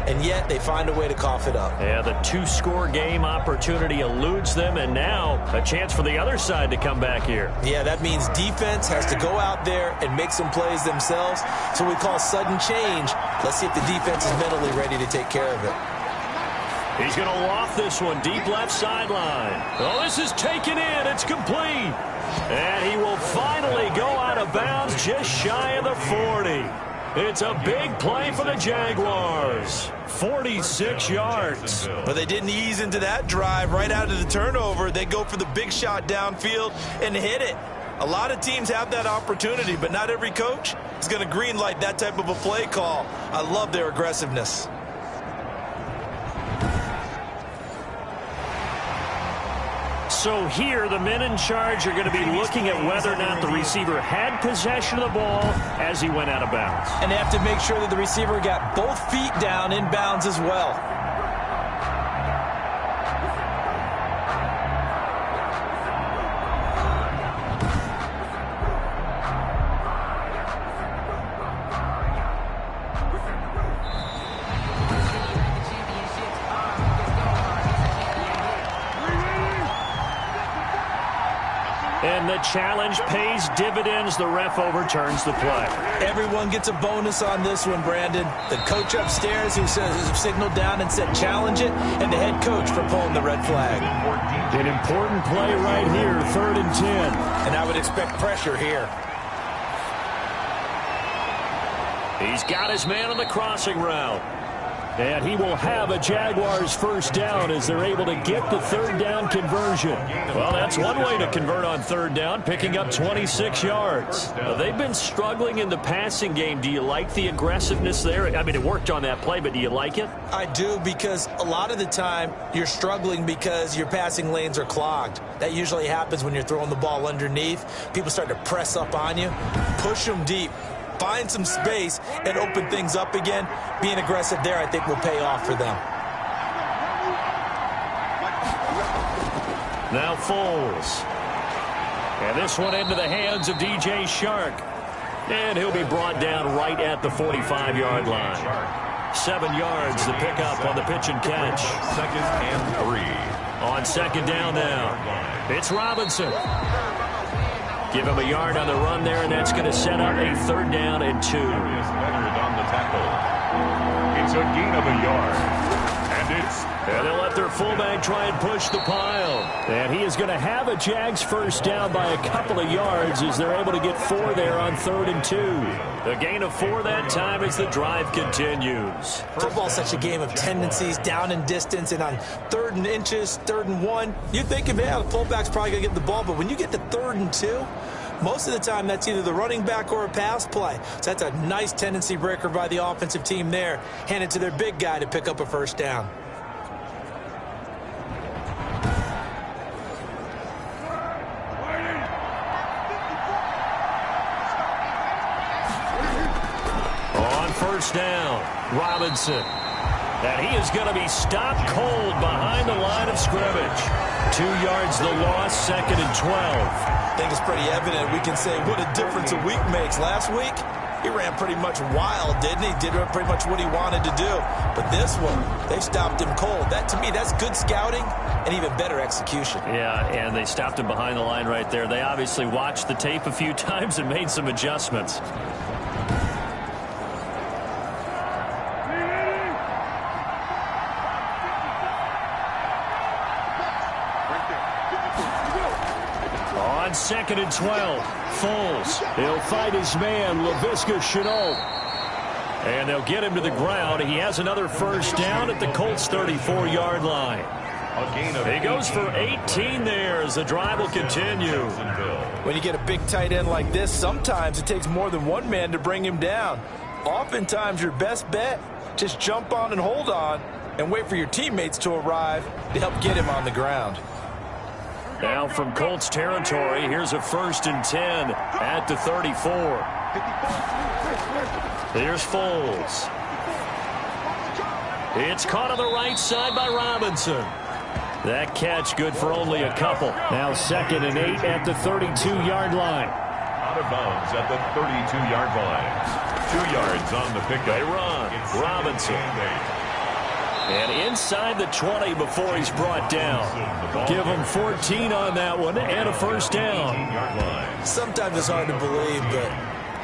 And yet they find a way to cough it up. Yeah, the 2-score game opportunity eludes them, and now a chance for the other side to come back here. Yeah, that means defense has to go out there and make some plays themselves. So we call sudden change. Let's see if the defense is mentally ready to take care of it. He's going to loft this one deep left sideline. Oh, this is taken in. It's complete. And he will finally go out of bounds just shy of the 40. It's a big play for the Jaguars. 46 yards. But they didn't ease into that drive right out of the turnover. They go for the big shot downfield and hit it. A lot of teams have that opportunity, but not every coach is going to green light that type of a play call. I love their aggressiveness. So here, the men in charge are going to be looking at whether or not the receiver had possession of the ball as he went out of bounds. And they have to make sure that the receiver got both feet down in bounds as well. And the challenge pays dividends. The ref overturns the play. Everyone gets a bonus on this one, Brandon. The coach upstairs who signaled down and said challenge it, and the head coach for pulling the red flag. An important play right here, 3rd and 10. And I would expect pressure here. He's got his man on the crossing route. And he will have a Jaguars first down as they're able to get the third down conversion. Well, that's one way to convert on third down, picking up 26 yards. They've been struggling in the passing game. Do you like the aggressiveness there? I mean, it worked on that play, but do you like it? I do, because a lot of the time you're struggling because your passing lanes are clogged. That usually happens when you're throwing the ball underneath. People start to press up on you, push them deep, find some space, and open things up again. Being aggressive there, I think, will pay off for them. Now Foles. And this one into the hands of DJ Shark. And he'll be brought down right at the 45-yard line. 7 yards the pickup on the pitch and catch. 2nd and 3. On second down now, it's Robinson. Give him a yard on the run there, and that's going to set up a 3rd down and 2. On the tackle. It's a gain of a yard. And they'll let their fullback try and push the pile. And he is going to have a Jags first down by a couple of yards as they're able to get 4 there on 3rd and 2. The gain of 4 that time as the drive continues. Football's such a game of tendencies, down and distance, and on 3rd and inches, 3rd and 1, you're thinking, man, the fullback's probably going to get the ball. But when you get to 3rd and 2, most of the time that's either the running back or a pass play. So that's a nice tendency breaker by the offensive team there. Hand it to their big guy to pick up a first down. First down, Robinson. And he is going to be stopped cold behind the line of scrimmage. 2 yards the loss, 2nd and 12. I think it's pretty evident. We can say what a difference a week makes. Last week, he ran pretty much wild, didn't he? Did pretty much what he wanted to do. But this one, they stopped him cold. That, to me, that's good scouting and even better execution. Yeah, and they stopped him behind the line right there. They obviously watched the tape a few times and made some adjustments. On 2nd and 12, Foles. He'll fight his man, Laviska Shenault. And they'll get him to the ground. He has another first down at the Colts' 34-yard line. He goes for 18 there as the drive will continue. When you get a big tight end like this, sometimes it takes more than one man to bring him down. Oftentimes, your best bet, just jump on and hold on and wait for your teammates to arrive to help get him on the ground. Now from Colts territory, here's a 1st and 10 at the 34. Here's Foles. It's caught on the right side by Robinson. That catch good for only a couple. Now 2nd and 8 at the 32-yard line. Out of bounds at the 32-yard line. 2 yards on the pickup. They run. Robinson. And inside the 20 before he's brought down. Give him 14 on that one and a first down. Sometimes it's hard to believe, but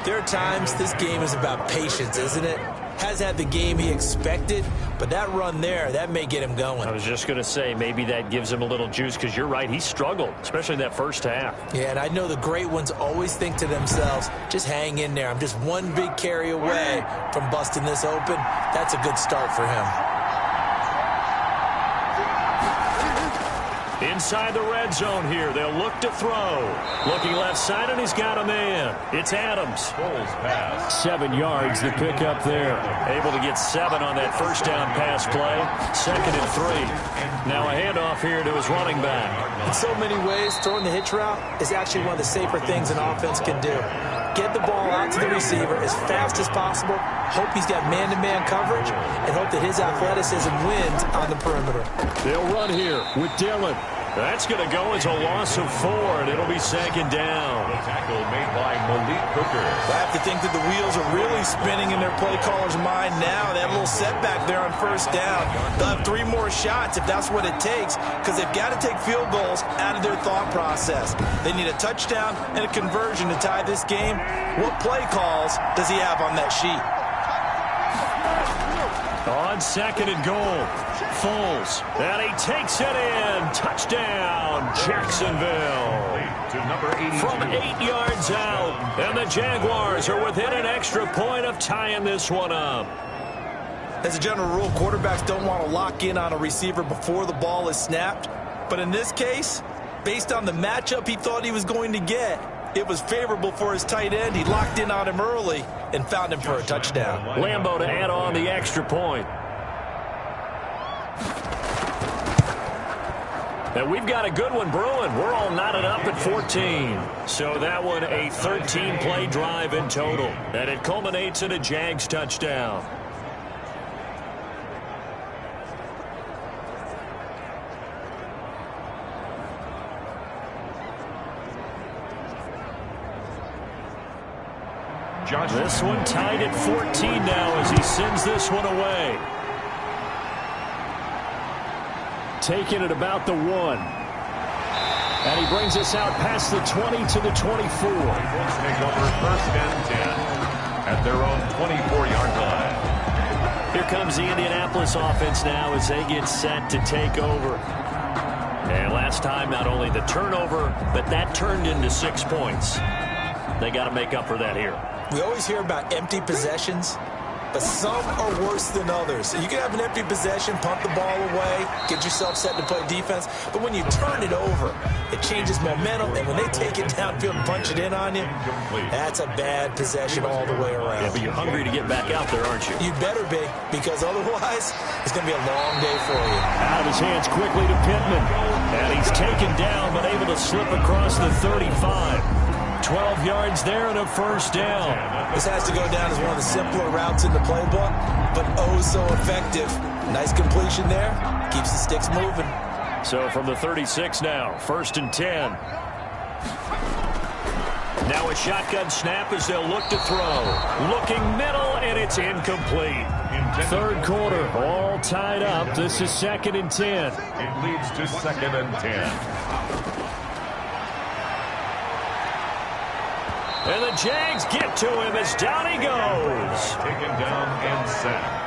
there are times this game is about patience, isn't it? Has had the game he expected, but that run there, that may get him going. I was just going to say, maybe that gives him a little juice, because you're right, he struggled, especially in that first half. Yeah, and I know the great ones always think to themselves, just hang in there. I'm just one big carry away from busting this open. That's a good start for him. Inside the red zone here, they'll look to throw. Looking left side, and he's got a man. It's Adams. 7 yards, the pickup there. Able to get 7 on that first down pass play. 2nd and 3. Now a handoff here to his running back. In so many ways, throwing the hitch route is actually one of the safer things an offense can do. Get the ball out to the receiver as fast as possible, hope he's got man-to-man coverage, and hope that his athleticism wins on the perimeter. They'll run here with Dillon. That's going to go as a loss of 4, and it'll be 2nd down. The tackle made by Malik Hooker. I have to think that the wheels are really spinning in their play caller's mind now. That little setback there on first down. They'll have 3 more shots if that's what it takes, because they've got to take field goals out of their thought process. They need a touchdown and a conversion to tie this game. What play calls does he have on that sheet? On 2nd and goal, Foles, and he takes it in. Touchdown, Jacksonville. From 8 yards out, and the Jaguars are within an extra point of tying this one up. As a general rule, quarterbacks don't want to lock in on a receiver before the ball is snapped. But in this case, based on the matchup he thought he was going to get, it was favorable for his tight end. He locked in on him early and found him for a touchdown. Lambo to add on the extra point. And we've got a good one brewing. We're all knotted up at 14. So that one a 13-play drive in total. And it culminates in a Jags touchdown. This one tied at 14 now as he sends this one away. Taking it about the 1. And he brings us out past the 20 to the 24. Eagles take over 1st and 10 at their own 24-yard line. Here comes the Indianapolis offense now as they get set to take over. And last time, not only the turnover, but that turned into 6 points. They got to make up for that here. We always hear about empty possessions, but some are worse than others. You can have an empty possession, pump the ball away, get yourself set to play defense, but when you turn it over, it changes momentum, and when they take it downfield and punch it in on you, that's a bad possession all the way around. Yeah, but you're hungry to get back out there, aren't you? You better be, because otherwise, it's going to be a long day for you. Out of his hands quickly to Pittman, and he's taken down, but able to slip across the 35. 12 yards there and a 1st down. This has to go down as one of the simpler routes in the playbook, but oh so effective. Nice completion there. Keeps the sticks moving. So from the 36 now, 1st and 10. Now a shotgun snap as they'll look to throw. Looking middle, and it's incomplete. 3rd quarter, all tied up. This is 2nd and 10. It leads to 2nd and 10. And the Jags get to him as down he goes. Taken down and sacked.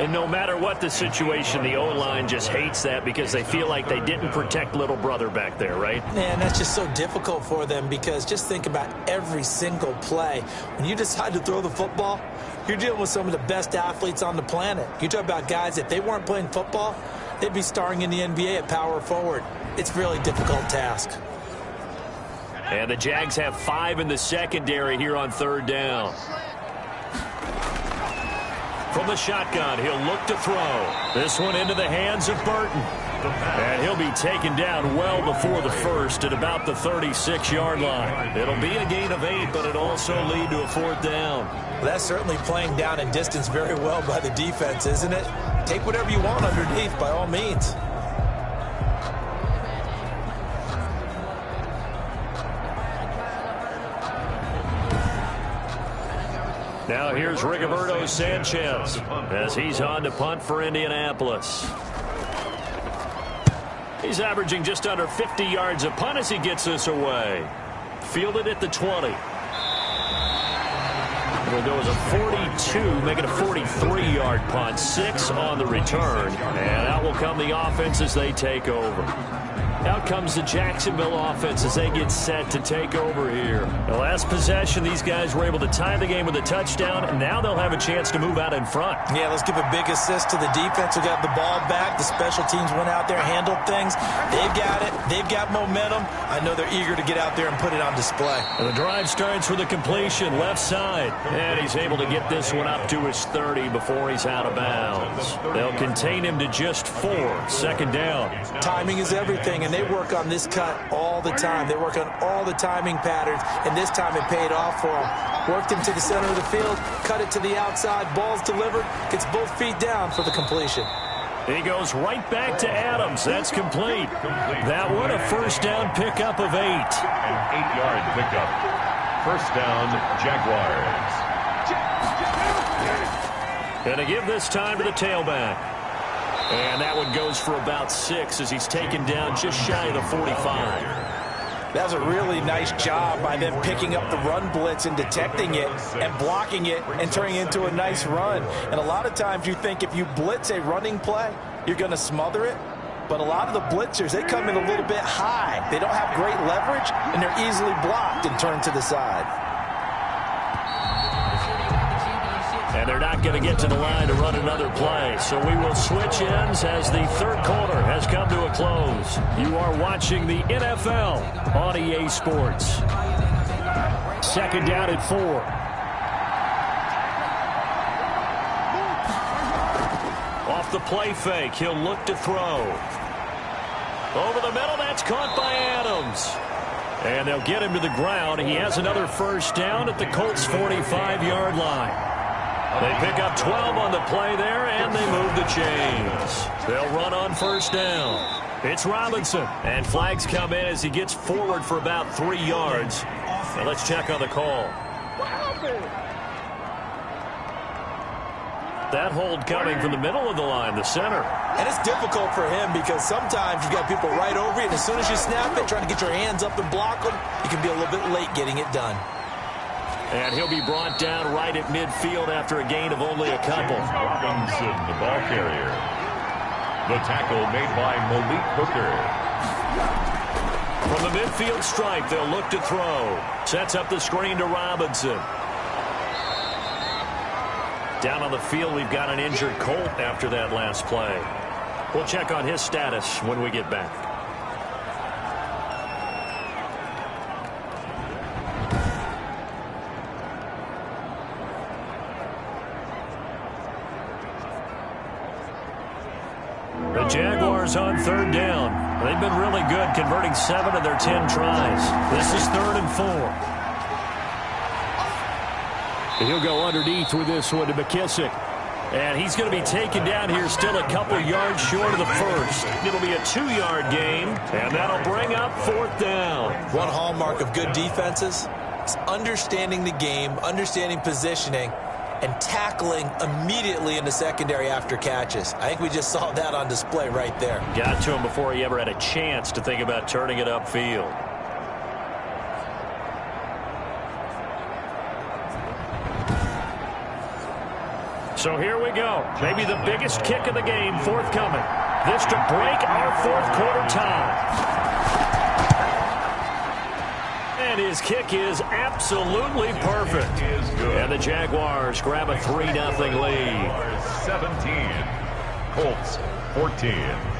And no matter what the situation, the O-line just hates that because they feel like they didn't protect little brother back there, right? Man, that's just so difficult for them because just think about every single play. When you decide to throw the football, you're dealing with some of the best athletes on the planet. You talk about guys, if they weren't playing football, they'd be starring in the NBA at power forward. It's a really difficult task. And the Jags have 5 in the secondary here on 3rd down. From the shotgun, he'll look to throw. This one into the hands of Burton. And he'll be taken down well before the 1st at about the 36-yard line. It'll be a gain of 8, but it'll also lead to a 4th down. Well, that's certainly playing down in distance very well by the defense, isn't it? Take whatever you want underneath by all means. Now here's Rigoberto Sanchez as he's on to punt for Indianapolis. He's averaging just under 50 yards a punt as he gets this away. Fielded at the 20. It'll go as a 42, make it a 43-yard punt. 6 on the return. And out will come the offense as they take over. Out comes the Jacksonville offense as they get set to take over here. The last possession, these guys were able to tie the game with a touchdown, and now they'll have a chance to move out in front. Yeah, let's give a big assist to the defense who got the ball back. The special teams went out there, handled things. They've got it. They've got momentum. I know they're eager to get out there and put it on display. And the drive starts with a completion left side. And he's able to get this one up to his 30 before he's out of bounds. They'll contain him to just 4. 2nd down. Timing is everything, and they work on this cut all the time. They work on all the timing patterns, and this time it paid off for them. Worked him to the center of the field, cut it to the outside, ball's delivered, gets both feet down for the completion. He goes right back to Adams. That's complete. That one a 1st down pickup of 8. An 8-yard pickup. 1st down, Jaguars. And to give this time to the tailback. And that one goes for about 6 as he's taken down just shy of the 45. That was a really nice job by them picking up the run blitz and detecting it and blocking it and turning it into a nice run. And a lot of times you think if you blitz a running play, you're going to smother it. But a lot of the blitzers, they come in a little bit high. They don't have great leverage, and they're easily blocked and turned to the side. And they're not going to get to the line to run another play. So we will switch ends as the third quarter has come to a close. You are watching the NFL on EA Sports. Second down at 4. Off the play fake, he'll look to throw. Over the middle, that's caught by Adams. And they'll get him to the ground. He has another first down at the Colts' 45-yard line. They pick up 12 on the play there, and they move the chains. They'll run on first down. It's Robinson, and flags come in as he gets forward for about 3 yards. Now let's check on the call. That hold coming from the middle of the line, the center. And it's difficult for him because sometimes you've got people right over you, and as soon as you snap it, trying to get your hands up and block them, you can be a little bit late getting it done. And he'll be brought down right at midfield after a gain of only a couple. Robinson, the ball carrier. The tackle made by Malik Hooker. From the midfield stripe, they'll look to throw. Sets up the screen to Robinson. Down on the field, we've got an injured Colt after that last play. We'll check on his status when we get back. The Jaguars on third down. They've been really good, converting 7 of their 10 tries. This is 3rd and 4. He'll go underneath with this one to McKissick. And he's going to be taken down here still a couple yards short of the first. It'll be a 2-yard gain, and that'll bring up 4th down. One hallmark of good defenses is understanding the game, understanding positioning, and tackling immediately in the secondary after catches. I think we just saw that on display right there. Got to him before he ever had a chance to think about turning it upfield. So here we go. Maybe the biggest kick of the game forthcoming. This to break our fourth quarter tie. And his kick is absolutely perfect. And the Jaguars grab a 3-0 lead. 17. Colts 14.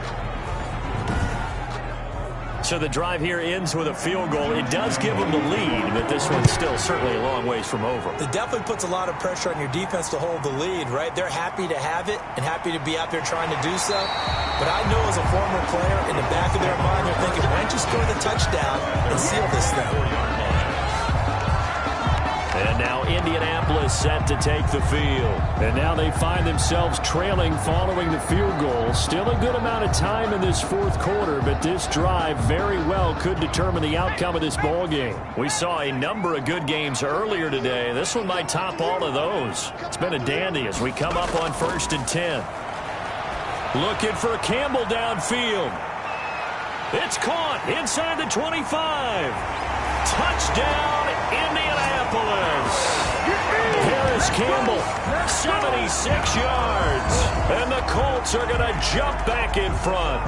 So the drive here ends with a field goal. It does give them the lead, but this one's still certainly a long ways from over. It definitely puts a lot of pressure on your defense to hold the lead, right? They're happy to have it and happy to be out there trying to do so. But I know as a former player, in the back of their mind, they're thinking, why don't you score the touchdown and seal this thing? And now Indianapolis set to take the field. And now they find themselves trailing following the field goal. Still a good amount of time in this fourth quarter, but this drive very well could determine the outcome of this ball game. We saw a number of good games earlier today. This one might top all of those. It's been a dandy as we come up on 1st and 10. Looking for Campbell downfield. It's caught inside the 25. Touchdown, Indianapolis. Harris Campbell, 76 yards. And the Colts are going to jump back in front.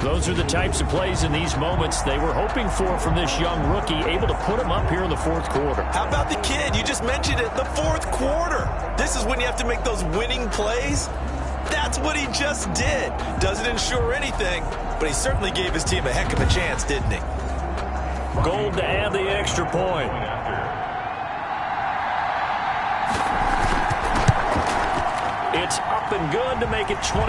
Those are the types of plays in these moments they were hoping for from this young rookie, able to put him up here in the fourth quarter. How about the kid? You just mentioned it, the fourth quarter. This is when you have to make those winning plays. That's what he just did. Doesn't ensure anything, but he certainly gave his team a heck of a chance, didn't he? Gold to add the extra point. It's up and good to make it 21-17.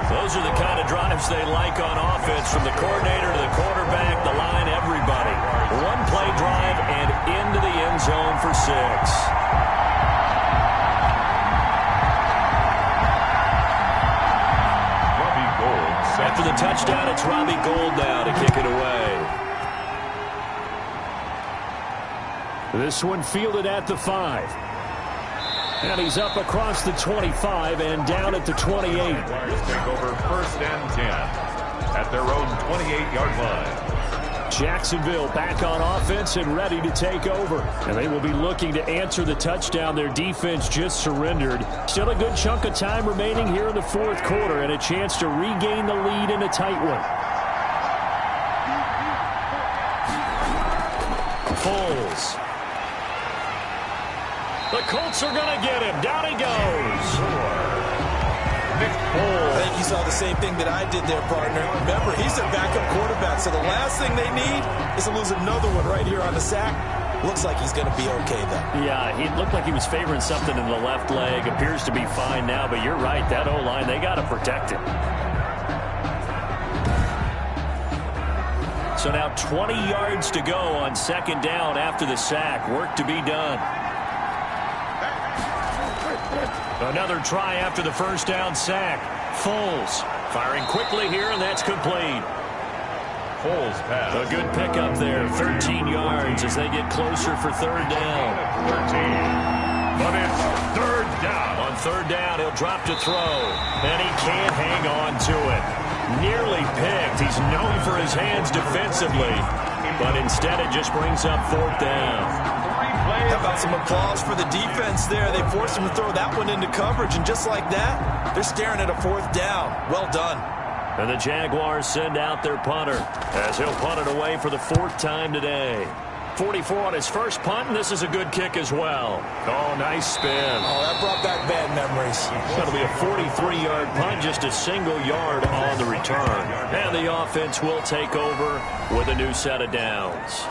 Those are the kind of drives they like on offense, from the coordinator to the quarterback, the line, everybody. One play drive and into the end zone for 6. After the touchdown, it's Robbie Gould now to kick it away. This one fielded at the 5. And he's up across the 25 and down at the 28. Jaguars take over 1st and 10 at their own 28-yard line. Jacksonville back on offense and ready to take over. And they will be looking to answer the touchdown their defense just surrendered. Still a good chunk of time remaining here in the fourth quarter and a chance to regain the lead in a tight one. Foles. The Colts are going to get him. Down he goes. I think you saw the same thing that I did there, partner. Remember, he's a backup quarterback, so the last thing they need is to lose another one right here on the sack. Looks like he's going to be okay, though. Yeah, he looked like he was favoring something in the left leg. Appears to be fine now, but you're right. That O-line, they got to protect him. So now 20 yards to go on second down after the sack. Work to be done. Another try after the first down sack. Foles firing quickly here, and that's complete. Foles pass. A good pickup there. 13 yards as they get closer for third down. 13. But it's third down. On third down, he'll drop to throw. And he can't hang on to it. Nearly picked. He's known for his hands defensively. But instead, it just brings up fourth down. How about some applause for the defense there? They forced him to throw that one into coverage, and just like that, they're staring at a fourth down. Well done. And the Jaguars send out their punter as he'll punt it away for the fourth time today. 44 on his first punt, and this is a good kick as well. Oh, nice spin. Oh, that brought back bad memories. That'll be a 43-yard punt, just a single yard on the return. And the offense will take over with a new set of downs.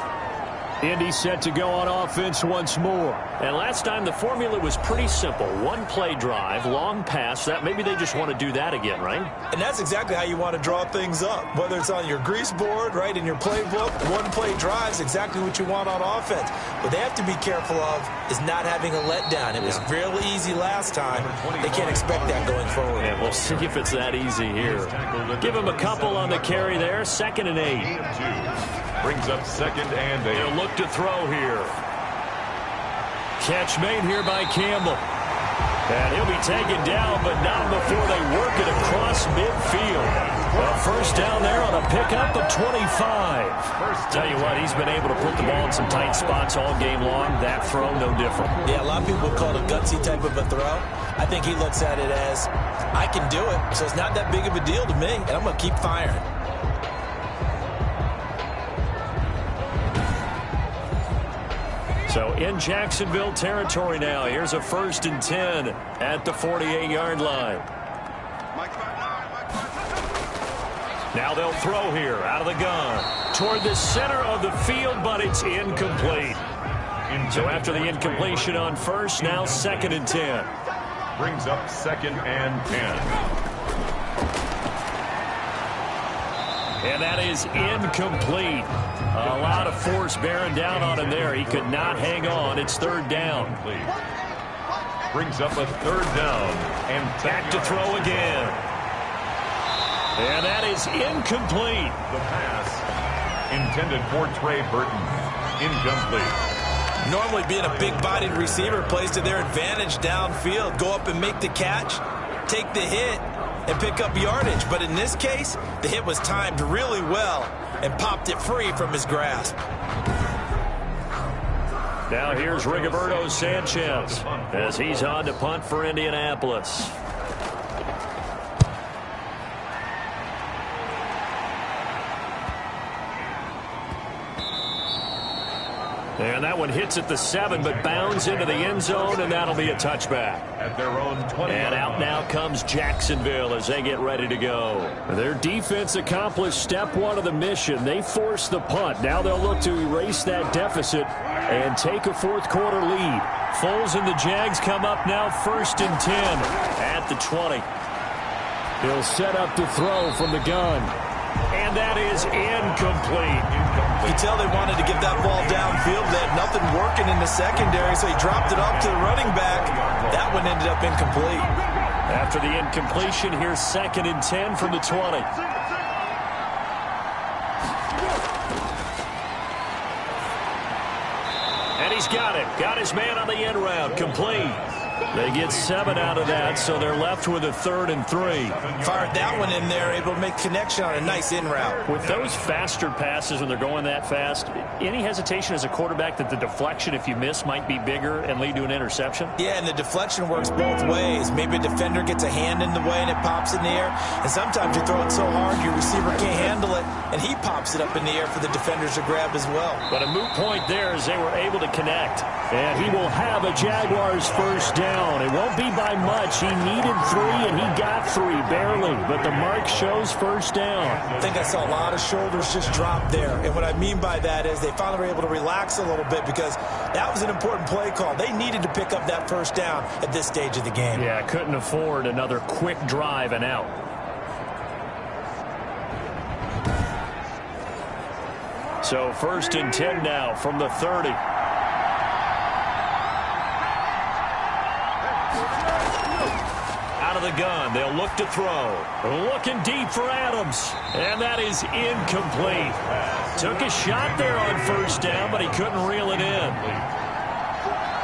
Indy set to go on offense once more. And last time the formula was pretty simple. One play drive, long pass. That maybe they just want to do that again, right? And that's exactly how you want to draw things up. Whether it's on your grease board, right, in your playbook, one play drive is exactly what you want on offense. What they have to be careful of is not having a letdown. It was real easy last time. They can't expect that going forward. And we'll see if it's that easy here. Give him a couple on the carry there. 2nd and 8. Brings up 2nd and 8. He'll look to throw here. Catch made here by Campbell. And he'll be taken down, but not before they work it across midfield. A first down there on a pickup of 25. Tell you what, he's been able to put the ball in some tight spots all game long. That throw, no different. Yeah, a lot of people call it a gutsy type of a throw. I think he looks at it as, I can do it, so it's not that big of a deal to me, and I'm going to keep firing. So in Jacksonville territory now. Here's a 1st and 10 at the 48-yard line. Now they'll throw here out of the gun toward the center of the field, but it's incomplete. So after the incompletion on first, now 2nd and 10. Brings up 2nd and 10. And that is incomplete. A lot of force bearing down on him there. He could not hang on. It's third down. Brings up a third down. And back to throw again. And that is incomplete. The pass intended for Trey Burton. Incomplete. Normally being a big-bodied receiver plays to their advantage downfield. Go up and make the catch, take the hit, and pick up yardage. But in this case, the hit was timed really well and popped it free from his grasp. Now here's Rigoberto Sanchez as he's on to punt for Indianapolis. And that one hits at the 7, but bounds into the end zone, and that'll be a touchback. At their own 20. And out now comes Jacksonville as they get ready to go. Their defense accomplished step 1 of the mission. They forced the punt. Now they'll look to erase that deficit and take a fourth quarter lead. Foles and the Jags come up now 1st and 10 at the 20. He'll set up to throw from the gun. And that is incomplete. You can tell they wanted to get that ball downfield. They had nothing working in the secondary, so he dropped it up to the running back. That one ended up incomplete. After the incompletion, here's 2nd and 10 from the 20. And he's got it. Got his man on the end route. Complete. They get 7 out of that, so they're left with a 3rd and 3. Fired that one in there, able to make connection on a nice in route. With those faster passes when they're going that fast, any hesitation as a quarterback that the deflection, if you miss, might be bigger and lead to an interception? Yeah, and the deflection works both ways. Maybe a defender gets a hand in the way and it pops in the air. And sometimes you throw it so hard your receiver can't handle it, and he pops it up in the air for the defenders to grab as well. But a moot point there as they were able to connect. And he will have a Jaguars first down. It won't be by much. He needed 3, and he got 3, barely. But the mark shows first down. I think I saw a lot of shoulders just drop there. And what I mean by that is they finally were able to relax a little bit because that was an important play call. They needed to pick up that first down at this stage of the game. Yeah, couldn't afford another quick drive and out. So 1st and 10 now from the 30. Out of the gun, they'll look to throw. Looking deep for Adams, and that is incomplete. Took a shot there on first down, but he couldn't reel it in.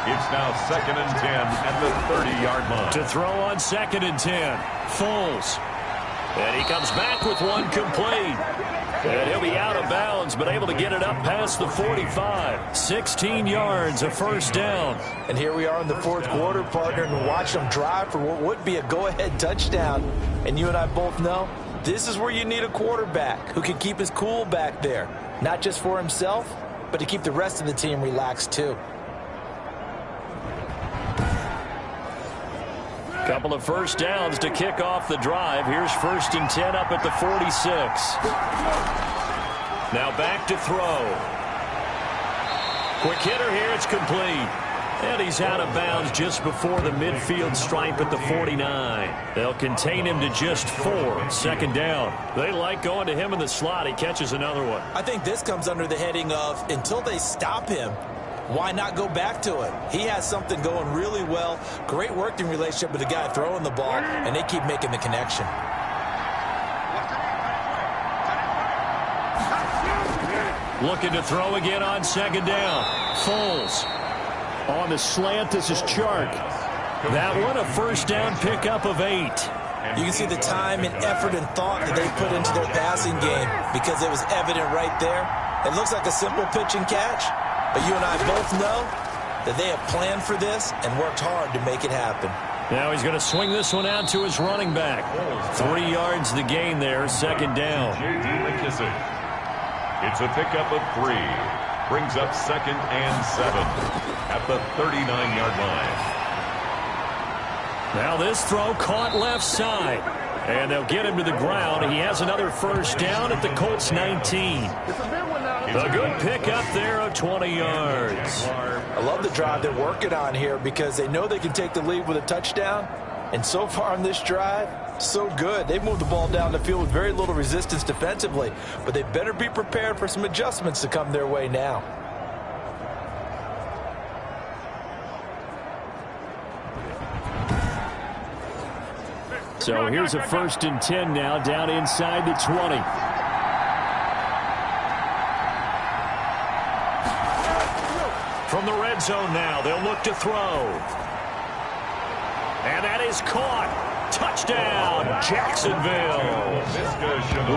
It's now 2nd and 10 at the 30-yard line. To throw on 2nd and 10, Foles. And he comes back with one complete. And he'll be out of bounds, but able to get it up past the 45. 16 yards, a first down. And here we are in the 4th quarter, partner, and watch them drive for what would be a go-ahead touchdown. And you and I both know this is where you need a quarterback who can keep his cool back there. Not just for himself, but to keep the rest of the team relaxed too. Couple of first downs to kick off the drive. Here's 1st and 10 up at the 46. Now back to throw. Quick hitter here. It's complete. And he's out of bounds just before the midfield stripe at the 49. They'll contain him to just 4. 2nd down. They like going to him in the slot. He catches another one. I think this comes under the heading of until they stop him, why not go back to it? He has something going really well. Great working relationship with the guy throwing the ball, and they keep making the connection. Looking to throw again on 2nd down. Foles. On the slant, this is Chark. That one, a first down pickup of 8. You can see the time and effort and thought that they put into their passing game because it was evident right there. It looks like a simple pitch and catch. But you and I both know that they have planned for this and worked hard to make it happen. Now he's going to swing this one out to his running back. 3 yards the gain there, 2nd down. J.D. McKissick. It's a pickup of 3. Brings up 2nd and 7 at the 39-yard line. Now this throw caught left side. And they'll get him to the ground. He has another first down at the Colts 19. A good pickup there of 20 yards. I love the drive they're working on here because they know they can take the lead with a touchdown. And so far on this drive, so good. They've moved the ball down the field with very little resistance defensively. But they better be prepared for some adjustments to come their way now. So here's a 1st and 10 now down inside the 20. From the red zone now, they'll look to throw. And that is caught. Touchdown, Jacksonville.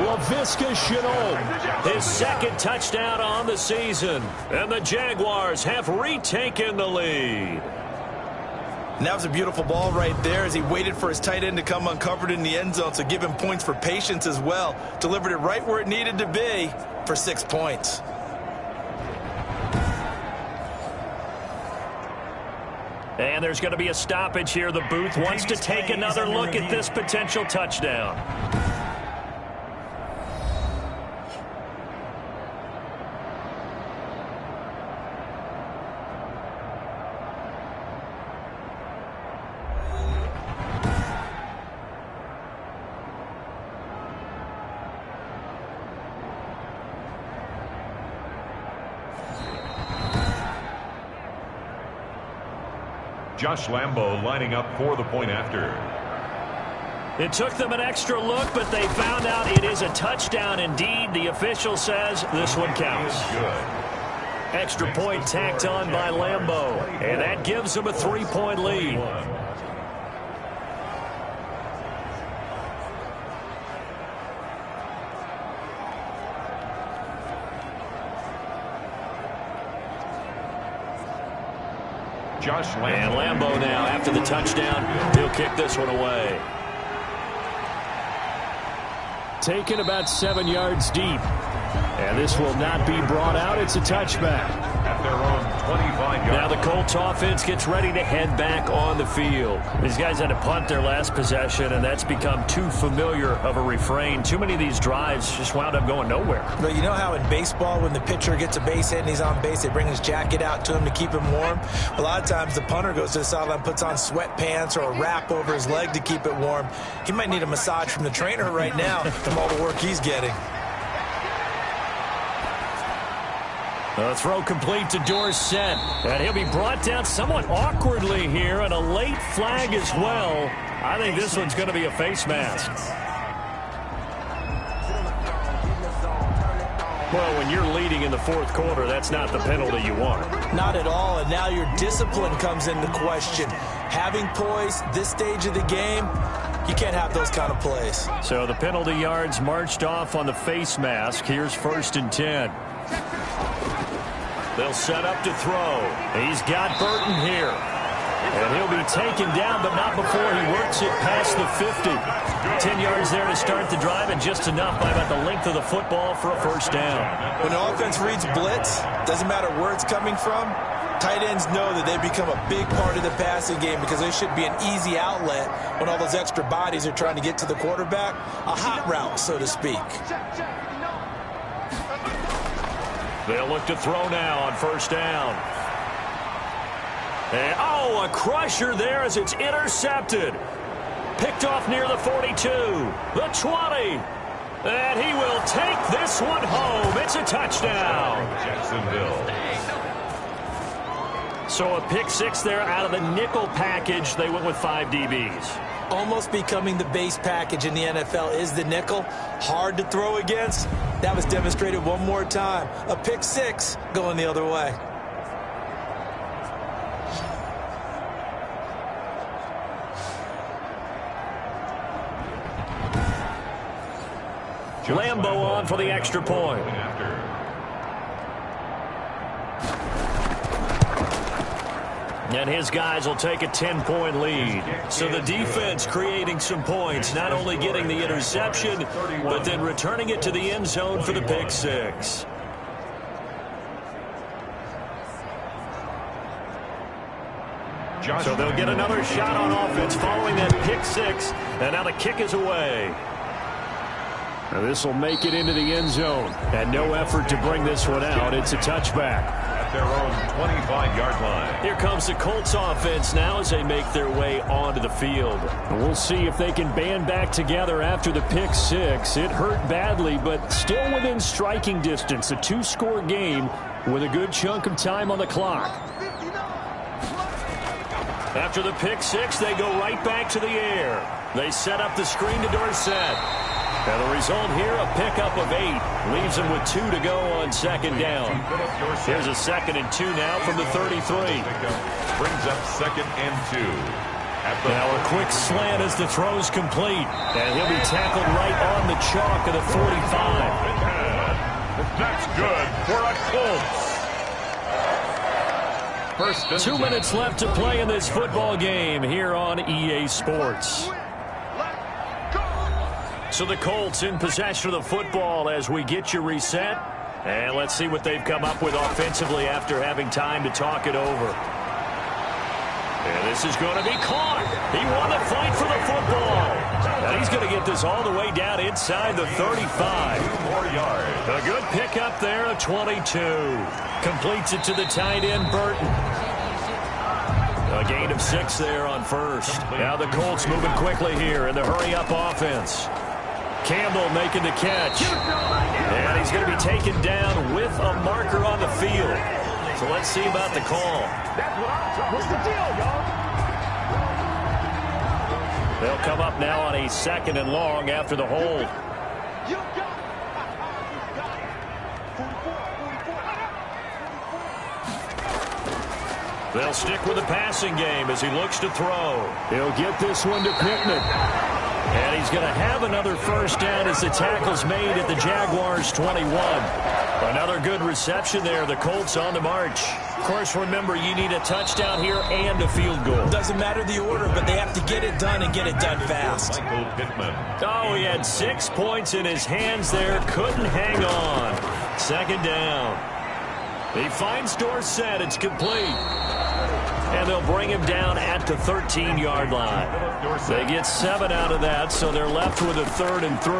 Laviska Shenault, his 2nd touchdown on the season. And the Jaguars have retaken the lead. And that was a beautiful ball right there as he waited for his tight end to come uncovered in the end zone, so give him points for patience as well. Delivered it right where it needed to be for 6 points. And there's going to be a stoppage here. The booth wants to take another look at this potential touchdown. Josh Lambo lining up for the point after. It took them an extra look, but they found out it is a touchdown indeed. The official says this one counts. Good. Extra point tacked on by Lambo, and that gives them a 3-point lead. Josh Lambo. And Lambo now, after the touchdown, he'll kick this one away. Taken about 7 yards deep. And this will not be brought out. It's a touchback. At their own 25-yard. Now the Colts offense gets ready to head back on the field. These guys had to punt their last possession, and that's become too familiar of a refrain. Too many of these drives just wound up going nowhere. But you know how in baseball, when the pitcher gets a base hit and he's on base, they bring his jacket out to him to keep him warm? A lot of times the punter goes to the sideline, puts on sweatpants or a wrap over his leg to keep it warm. He might need a massage from the trainer right now from all the work he's getting. A throw complete to Dorsett, and he'll be brought down somewhat awkwardly here, and a late flag as well. I think this one's going to be a face mask. Well, when you're leading in the fourth quarter, that's not the penalty you want. Not at all, and now your discipline comes into question. Having poise this stage of the game, you can't have those kind of plays. So the penalty yards marched off on the face mask. Here's 1st and 10. They'll set up to throw. He's got Burton here. And he'll be taken down, but not before he works it past the 50. 10 yards there to start the drive, and just enough by about the length of the football for a first down. When the offense reads blitz, doesn't matter where it's coming from, tight ends know that they become a big part of the passing game because they should be an easy outlet when all those extra bodies are trying to get to the quarterback. A hot route, so to speak. They'll look to throw now on first down. And, oh, a crusher there as it's intercepted. Picked off near the 42, the 20. And he will take this one home. It's a touchdown. Jacksonville. So a pick six there out of the nickel package. They went with 5 DBs. Almost becoming the base package in the NFL is the nickel. Hard to throw against. That was demonstrated one more time. A pick six going the other way. Lambo on for the extra point. And his guys will take a 10-point lead. So the defense creating some points, not only getting the interception, but then returning it to the end zone for the pick six. So they'll get another shot on offense following that pick six. And now the kick is away. Now this will make it into the end zone. And no effort to bring this one out. It's a touchback. Their own 25-yard line. Here comes the Colts offense now as they make their way onto the field. We'll see if they can band back together after the pick six. It hurt badly, but still within striking distance. A 2-score game with a good chunk of time on the clock. After the pick six, they go right back to the air. They set up the screen to Dorsett. And the result here, a pickup of 8. Leaves them with 2 to go on second down. Here's a 2nd and 2 now from the 33. Brings up 2nd and 2. Now a quick slant as the throw's complete. And he'll be tackled right on the chalk of the 45. That's good for a Colts. 1st and 2 minutes left to play in this football game here on EA Sports. So the Colts in possession of the football as we get you reset. And let's see what they've come up with offensively after having time to talk it over. And this is going to be caught. He won the fight for the football. And he's going to get this all the way down inside the 35. 4 yards. A good pickup there of 22. Completes it to the tight end, Burton. A gain of 6 there on first. Now the Colts moving quickly here in the hurry-up offense. Campbell making the catch. And he's going to be taken down with a marker on the field. So let's see about the call. What's the deal, y'all? They'll come up now on a 2nd and long after the hold. They'll stick with the passing game as he looks to throw. He'll get this one to Pittman. And he's going to have another first down as the tackle's made at the Jaguars' 21. Another good reception there. The Colts on the march. Of course, remember, you need a touchdown here and a field goal. Doesn't matter the order, but they have to get it done and get it done fast. Michael Pittman. Oh, he had 6 points in his hands there. Couldn't hang on. Second down. He finds Dorsett. It's complete. And they'll bring him down at the 13-yard line. They get 7 out of that, so they're left with a 3rd and 3.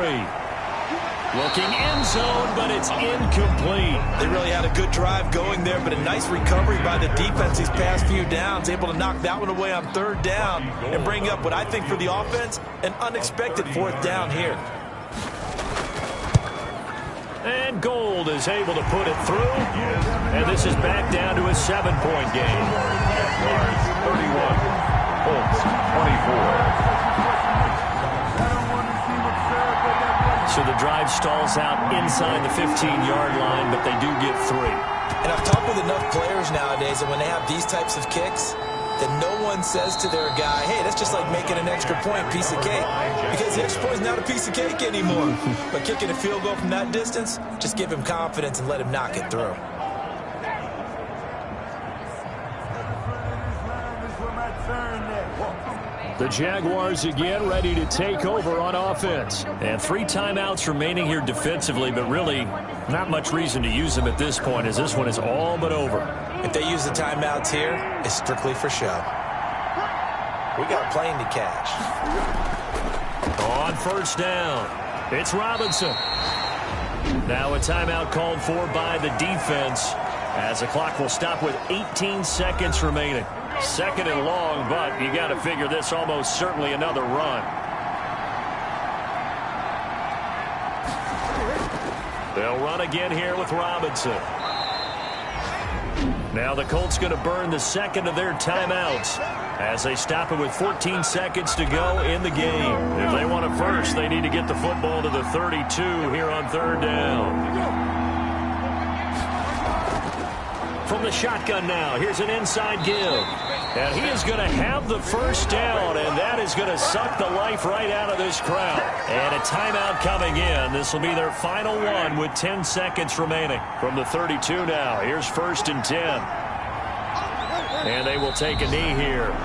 Looking end zone, but it's incomplete. They really had a good drive going there, but a nice recovery by the defense these past few downs, able to knock that one away on 3rd down and bring up what I think for the offense, an unexpected 4th down here. And Gold is able to put it through, and this is back down to a 7-point game. Jaguars 31, Colts 24. So the drive stalls out inside the 15-yard line, but they do get 3. And I've talked with enough players nowadays that when they have these types of kicks, that no one says to their guy, hey, that's just like making an extra point, piece of cake. Because the extra point is not a piece of cake anymore. But kicking a field goal from that distance, just give him confidence and let him knock it through. The Jaguars again ready to take over on offense. And 3 timeouts remaining here defensively, but really not much reason to use them at this point as this one is all but over. If they use the timeouts here, it's strictly for show. We got a plane to catch. On 1st down, it's Robinson. Now a timeout called for by the defense as the clock will stop with 18 seconds remaining. 2nd and long, but you got to figure this almost certainly another run. They'll run again here with Robinson. Now the Colts going to burn the 2nd of their timeouts as they stop it with 14 seconds to go in the game. If they want it first, they need to get the football to the 32 here on 3rd down. From the shotgun now, here's an inside give. And he is going to have the 1st down, and that is going to suck the life right out of this crowd. And a timeout coming in. This will be their final one with 10 seconds remaining. From the 32 now, here's 1st and 10. And they will take a knee here.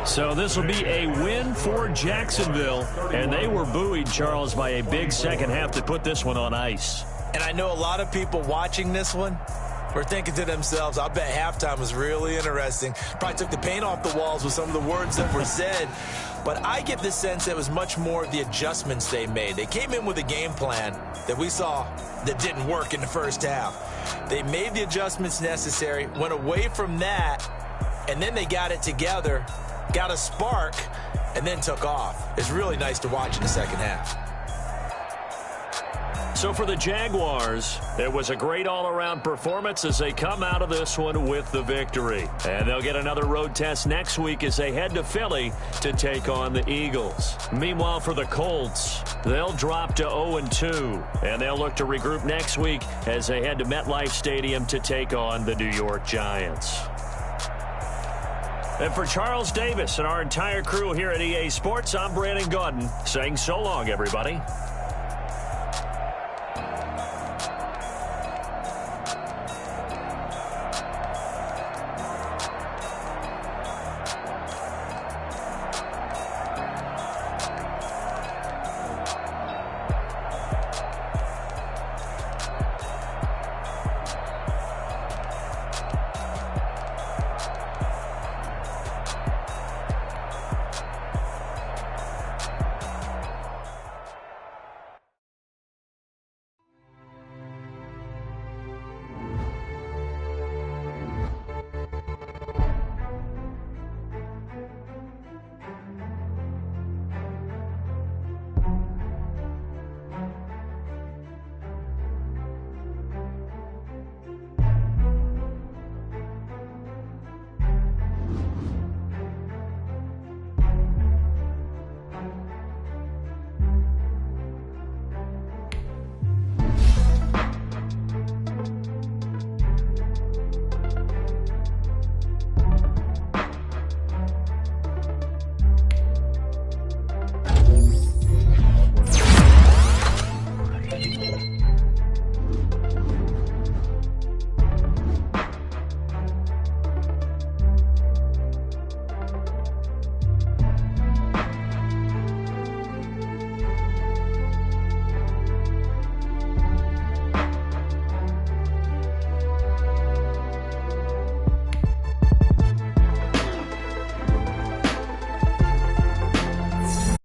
So this will be a win for Jacksonville, and they were buoyed, Charles, by a big second half to put this one on ice. And I know a lot of people watching this one were thinking to themselves, I bet halftime was really interesting. Probably took the paint off the walls with some of the words that were said. But I get the sense that it was much more the adjustments they made. They came in with a game plan that we saw that didn't work in the 1st half. They made the adjustments necessary, went away from that, and then they got it together, got a spark, and then took off. It's really nice to watch in the 2nd half. So for the Jaguars, it was a great all-around performance as they come out of this one with the victory. And they'll get another road test next week as they head to Philly to take on the Eagles. Meanwhile, for the Colts, they'll drop to 0-2, and they'll look to regroup next week as they head to MetLife Stadium to take on the New York Giants. And for Charles Davis and our entire crew here at EA Sports, I'm Brandon Gaudin saying so long, everybody.